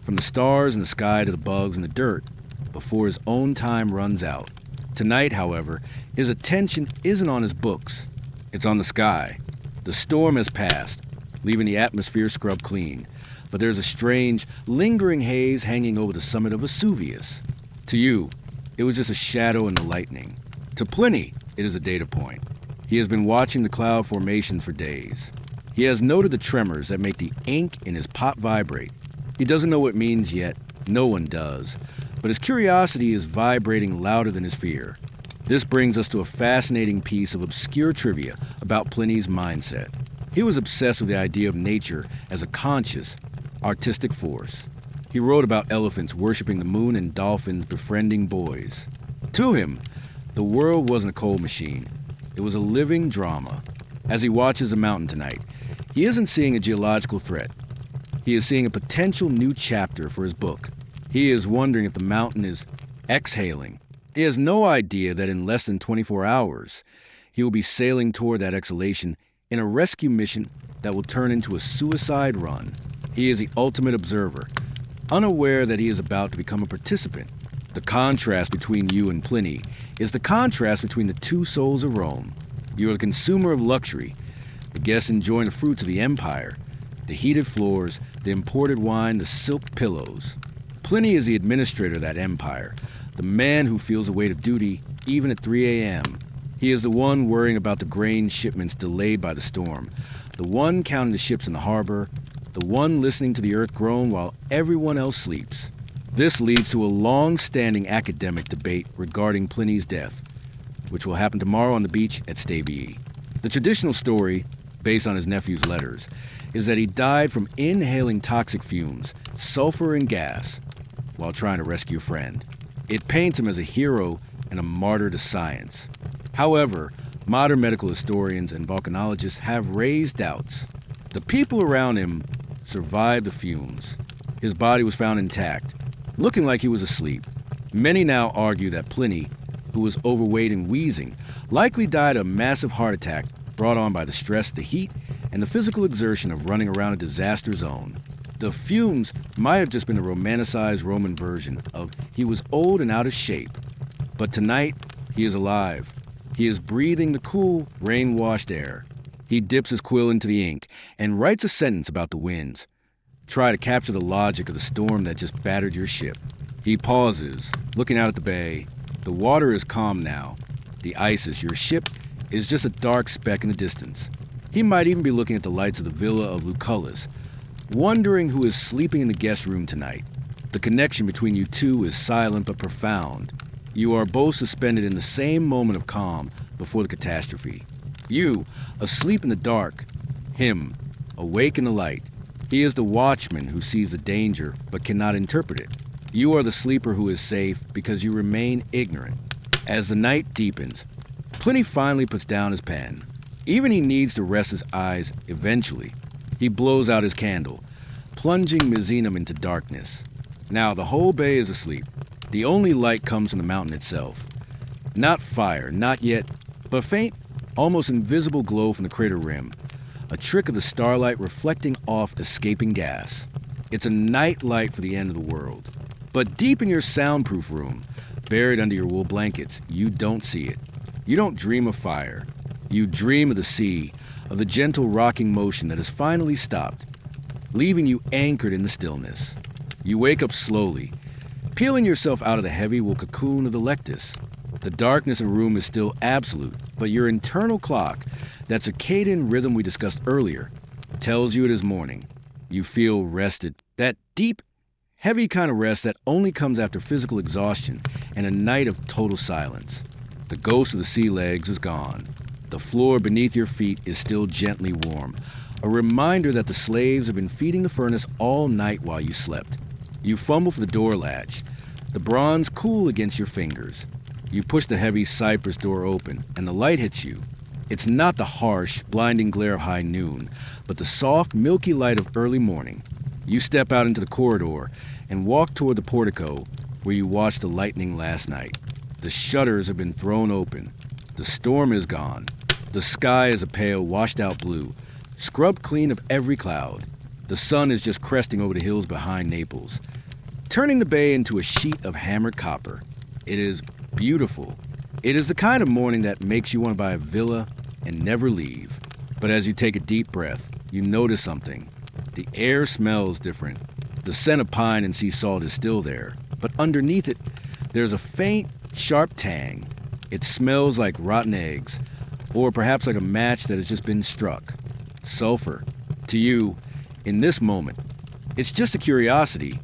from the stars in the sky to the bugs in the dirt, before his own time runs out. Tonight, however, his attention isn't on his books. It's on the sky. The storm has passed, leaving the atmosphere scrubbed clean, but there's a strange, lingering haze hanging over the summit of Vesuvius. To you, it was just a shadow in the lightning. To Pliny, it is a data point. He has been watching the cloud formation for days. He has noted the tremors that make the ink in his pot vibrate. He doesn't know what it means yet. No one does. But his curiosity is vibrating louder than his fear. This brings us to a fascinating piece of obscure trivia about Pliny's mindset. He was obsessed with the idea of nature as a conscious, artistic force. He wrote about elephants worshiping the moon and dolphins befriending boys. To him, the world wasn't a cold machine. It was a living drama. As he watches a mountain tonight, he isn't seeing a geological threat. He is seeing a potential new chapter for his book. He is wondering if the mountain is exhaling. He has no idea that in less than 24 hours, he will be sailing toward that exhalation in a rescue mission that will turn into a suicide run. He is the ultimate observer, unaware that he is about to become a participant. The contrast between you and Pliny is the contrast between the two souls of Rome. You are the consumer of luxury, the guest enjoying the fruits of the empire, the heated floors, the imported wine, the silk pillows. Pliny is the administrator of that empire, the man who feels the weight of duty even at 3 a.m. He is the one worrying about the grain shipments delayed by the storm, the one counting the ships in the harbor, the one listening to the earth groan while everyone else sleeps. This leads to a long-standing academic debate regarding Pliny's death, which will happen tomorrow on the beach at Pompeii. The traditional story, based on his nephew's letters, is that he died from inhaling toxic fumes, sulfur and gas, while trying to rescue a friend. It paints him as a hero and a martyr to science. However, modern medical historians and volcanologists have raised doubts. The people around him survived the fumes. His body was found intact, looking like he was asleep. Many now argue that Pliny, who was overweight and wheezing, likely died of a massive heart attack brought on by the stress, the heat, and the physical exertion of running around a disaster zone. The fumes might have just been a romanticized Roman version of he was old and out of shape. But tonight, he is alive. He is breathing the cool, rain-washed air. He dips his quill into the ink and writes a sentence about the winds. Try to capture the logic of the storm that just battered your ship. He pauses, looking out at the bay. The water is calm now. The Isis, your ship, is just a dark speck in the distance. He might even be looking at the lights of the villa of Lucullus, wondering who is sleeping in the guest room tonight. The connection between you two is silent but profound. You are both suspended in the same moment of calm before the catastrophe. You, asleep in the dark. Him, awake in the light. He is the watchman who sees the danger but cannot interpret it. You are the sleeper who is safe because you remain ignorant. As the night deepens, Pliny finally puts down his pen. Even he needs to rest his eyes eventually. He blows out his candle, plunging Misenum into darkness. Now the whole bay is asleep. The only light comes from the mountain itself. Not fire, not yet, but faint, almost invisible glow from the crater rim. A trick of the starlight reflecting off escaping gas. It's a night light for the end of the world. But deep in your soundproof room, buried under your wool blankets, you don't see it. You don't dream of fire. You dream of the sea, of the gentle rocking motion that has finally stopped, leaving you anchored in the stillness. You wake up slowly, peeling yourself out of the heavy wool cocoon of the lectus. The darkness in the room is still absolute, but your internal clock, that circadian rhythm we discussed earlier, tells you it is morning. You feel rested, that deep, heavy kind of rest that only comes after physical exhaustion and a night of total silence. The ghost of the sea legs is gone. The floor beneath your feet is still gently warm, a reminder that the slaves have been feeding the furnace all night while you slept. You fumble for the door latch, the bronze cool against your fingers. You push the heavy cypress door open, and the light hits you. It's not the harsh, blinding glare of high noon, but the soft, milky light of early morning. You step out into the corridor and walk toward the portico where you watched the lightning last night. The shutters have been thrown open. The storm is gone. The sky is a pale, washed-out blue, scrubbed clean of every cloud. The sun is just cresting over the hills behind Naples, turning the bay into a sheet of hammered copper. It is beautiful. It is the kind of morning that makes you want to buy a villa and never leave. But as you take a deep breath, you notice something. The air smells different. The scent of pine and sea salt is still there, but underneath it, there's a faint, sharp tang. It smells like rotten eggs, or perhaps like a match that has just been struck. Sulfur. To you, in this moment, it's just a curiosity.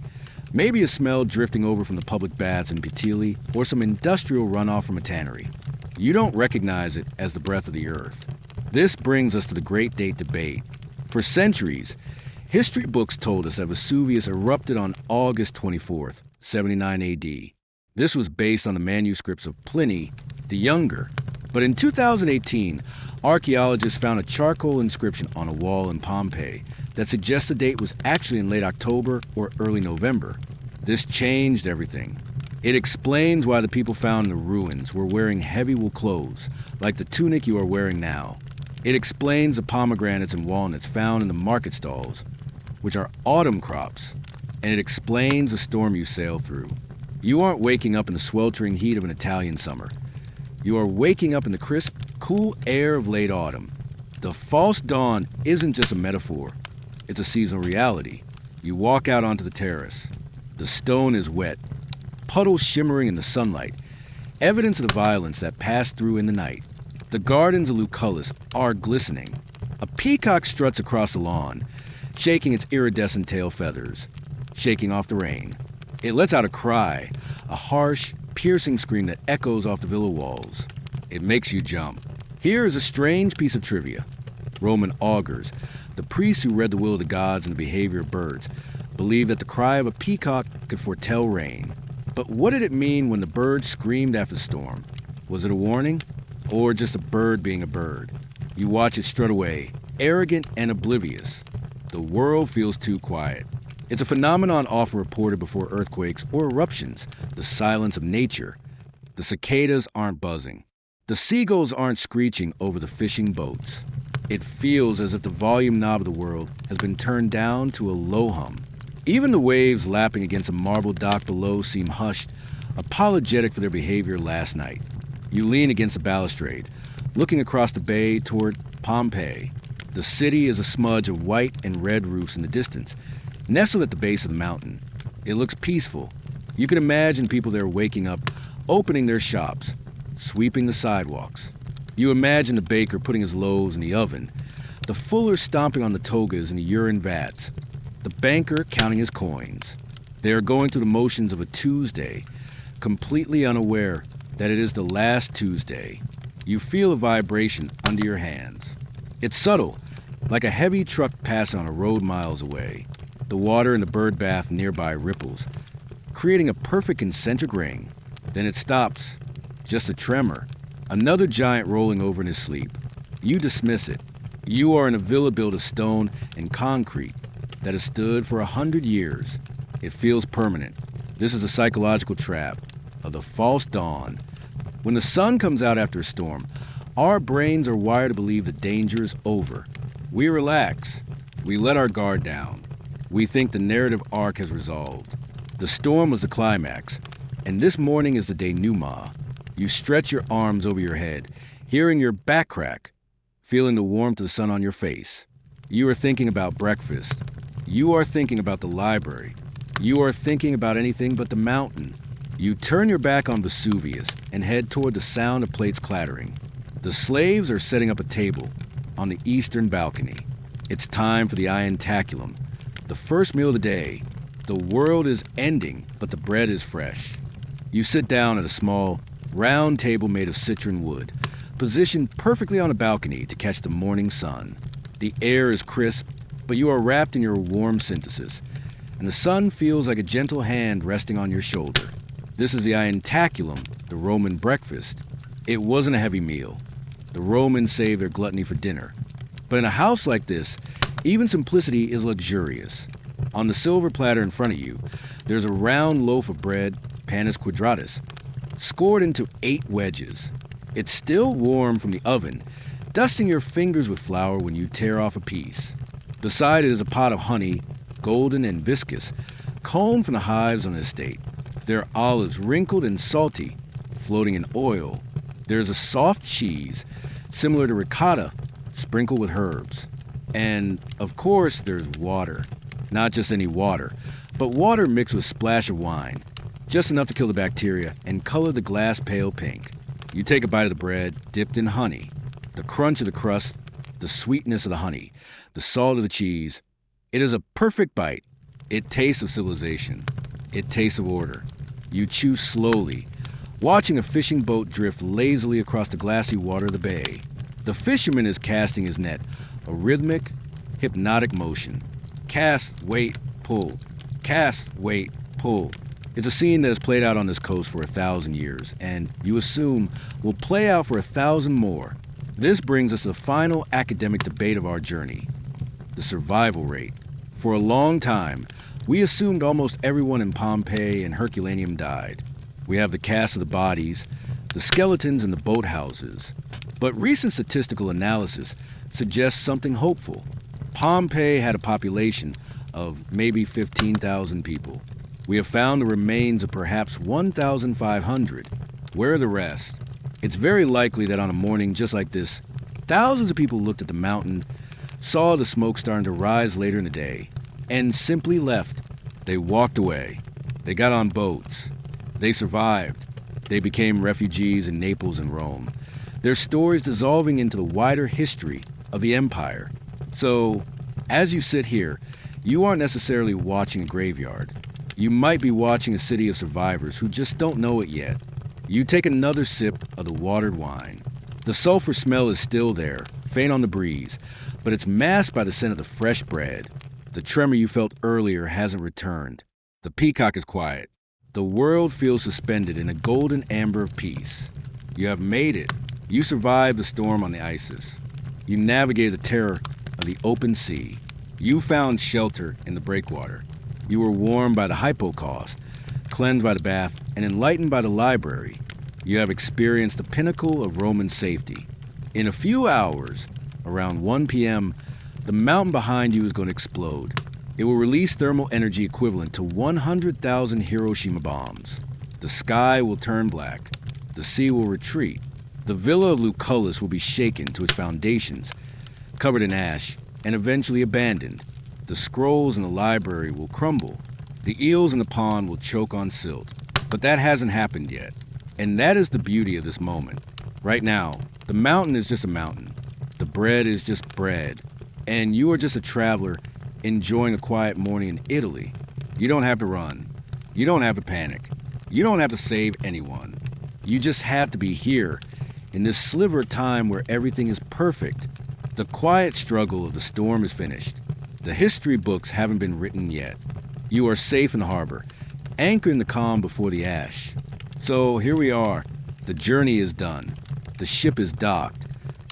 Maybe a smell drifting over from the public baths in Puteoli, or some industrial runoff from a tannery. You don't recognize it as the breath of the earth. This brings us to the great date debate. For centuries, history books told us that Vesuvius erupted on August 24th, 79 AD. This was based on the manuscripts of Pliny the Younger. But in 2018, archaeologists found a charcoal inscription on a wall in Pompeii that suggests the date was actually in late October or early November. This changed everything. It explains why the people found in the ruins were wearing heavy wool clothes, like the tunic you are wearing now. It explains the pomegranates and walnuts found in the market stalls, which are autumn crops, and it explains the storm you sailed through. You aren't waking up in the sweltering heat of an Italian summer. You are waking up in the crisp, cool air of late autumn. The false dawn isn't just a metaphor. It's a seasonal reality. You walk out onto the terrace. The stone is wet, puddles shimmering in the sunlight, evidence of the violence that passed through in the night. The gardens of Lucullus are glistening. A peacock struts across the lawn, shaking its iridescent tail feathers, shaking off the rain. It lets out a cry, a harsh, piercing scream that echoes off the villa walls. It makes you jump. Here is a strange piece of trivia. Roman augurs, the priests who read the will of the gods and the behavior of birds, believed that the cry of a peacock could foretell rain. But what did it mean when the bird screamed after the storm? Was it a warning? Or just a bird being a bird? You watch it strut away, arrogant and oblivious. The world feels too quiet. It's a phenomenon often reported before earthquakes or eruptions, the silence of nature. The cicadas aren't buzzing. The seagulls aren't screeching over the fishing boats. It feels as if the volume knob of the world has been turned down to a low hum. Even the waves lapping against a marble dock below seem hushed, apologetic for their behavior last night. You lean against the balustrade, looking across the bay toward Pompeii. The city is a smudge of white and red roofs in the distance, nestled at the base of the mountain. It looks peaceful. You can imagine people there waking up, opening their shops, sweeping the sidewalks. You imagine the baker putting his loaves in the oven, the fuller stomping on the togas in the urine vats, the banker counting his coins. They are going through the motions of a Tuesday, completely unaware that it is the last Tuesday. You feel a vibration under your hands. It's subtle, like a heavy truck passing on a road miles away. The water in the bird bath nearby ripples, creating a perfect concentric ring. Then it stops. Just a tremor. Another giant rolling over in his sleep. You dismiss it. You are in a villa built of stone and concrete that has stood for 100 years. It feels permanent. This is a psychological trap of the false dawn. When the sun comes out after a storm, our brains are wired to believe the danger is over. We relax. We let our guard down. We think the narrative arc has resolved. The storm was the climax, and this morning is the denouement. You stretch your arms over your head, hearing your back crack, feeling the warmth of the sun on your face. You are thinking about breakfast. You are thinking about the library. You are thinking about anything but the mountain. You turn your back on Vesuvius and head toward the sound of plates clattering. The slaves are setting up a table on the eastern balcony. It's time for the ientaculum, the first meal of the day. The world is ending, but the bread is fresh. You sit down at a small, round table made of citron wood, positioned perfectly on a balcony to catch the morning sun. The air is crisp, but you are wrapped in your warm synthesis, and the sun feels like a gentle hand resting on your shoulder. This is the ientaculum, the Roman breakfast. It wasn't a heavy meal. The Romans saved their gluttony for dinner. But in a house like this, even simplicity is luxurious. On the silver platter in front of you, there's a round loaf of bread, panis quadratus, scored into 8 wedges. It's still warm from the oven, dusting your fingers with flour when you tear off a piece. Beside it is a pot of honey, golden and viscous, combed from the hives on the estate. There are olives wrinkled and salty, floating in oil. There's a soft cheese, similar to ricotta, sprinkled with herbs. And, of course, there's water. Not just any water, but water mixed with a splash of wine, just enough to kill the bacteria and color the glass pale pink. You take a bite of the bread dipped in honey. The crunch of the crust, the sweetness of the honey, the salt of the cheese. It is a perfect bite. It tastes of civilization. It tastes of order. You chew slowly, watching a fishing boat drift lazily across the glassy water of the bay. The fisherman is casting his net, a rhythmic, hypnotic motion. Cast, wait, pull. Cast, wait, pull. It's a scene that has played out on this coast for 1,000 years, and you assume will play out for 1,000 more. This brings us to the final academic debate of our journey, the survival rate. For a long time, we assumed almost everyone in Pompeii and Herculaneum died. We have the cast of the bodies, the skeletons in the boathouses, But recent statistical analysis suggests something hopeful. Pompeii had a population of maybe 15,000 people. We have found the remains of perhaps 1,500. Where are the rest? It's very likely that on a morning just like this, thousands of people looked at the mountain, saw the smoke starting to rise later in the day, and simply left. They walked away. They got on boats. They survived. They became refugees in Naples and Rome, their stories dissolving into the wider history of the empire. So, as you sit here, you aren't necessarily watching a graveyard. You might be watching a city of survivors who just don't know it yet. You take another sip of the watered wine. The sulfur smell is still there, faint on the breeze, but it's masked by the scent of the fresh bread. The tremor you felt earlier hasn't returned. The peacock is quiet. The world feels suspended in a golden amber of peace. You have made it. You survived the storm on the Isis. You navigated the terror of the open sea. You found shelter in the breakwater. You were warmed by the hypocaust, cleansed by the bath, and enlightened by the library. You have experienced the pinnacle of Roman safety. In a few hours, around 1 p.m., the mountain behind you is going to explode. It will release thermal energy equivalent to 100,000 Hiroshima bombs. The sky will turn black. The sea will retreat. The villa of Lucullus will be shaken to its foundations, covered in ash, and eventually abandoned. The scrolls in the library will crumble. The eels in the pond will choke on silt. But that hasn't happened yet. And that is the beauty of this moment. Right now, the mountain is just a mountain. The bread is just bread. And you are just a traveler enjoying a quiet morning in Italy. You don't have to run. You don't have to panic. You don't have to save anyone. You just have to be here, in this sliver of time where everything is perfect. The quiet struggle of the storm is finished. The history books haven't been written yet. You are safe in the harbor, anchored in the calm before the ash. So here we are. The journey is done. The ship is docked.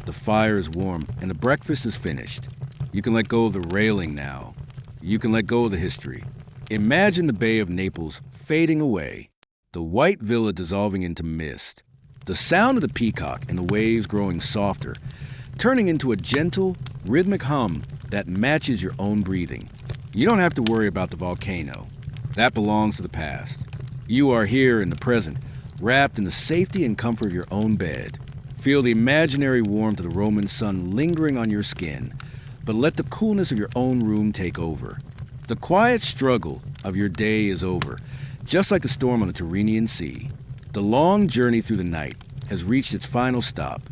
The fire is warm, and the breakfast is finished. You can let go of the railing now. You can let go of the history. Imagine the Bay of Naples fading away, the white villa dissolving into mist, the sound of the peacock and the waves growing softer, turning into a gentle, rhythmic hum that matches your own breathing. You don't have to worry about the volcano. That belongs to the past. You are here in the present, wrapped in the safety and comfort of your own bed. Feel the imaginary warmth of the Roman sun lingering on your skin, but let the coolness of your own room take over. The quiet struggle of your day is over, just like the storm on the Tyrrhenian Sea. The long journey through the night has reached its final stop.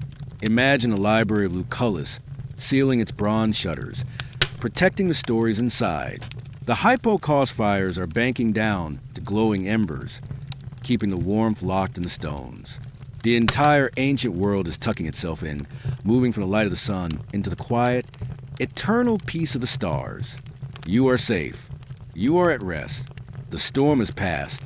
Imagine the library of Lucullus sealing its bronze shutters, protecting the stories inside. The hypocaust fires are banking down to glowing embers, keeping the warmth locked in the stones. The entire ancient world is tucking itself in, moving from the light of the sun into the quiet, eternal peace of the stars. You are safe. You are at rest. The storm is past.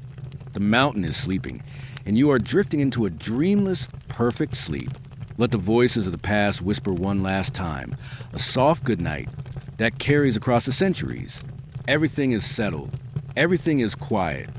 The mountain is sleeping, and you are drifting into a dreamless, perfect sleep. Let the voices of the past whisper one last time, a soft goodnight that carries across the centuries. Everything is settled. Everything is quiet.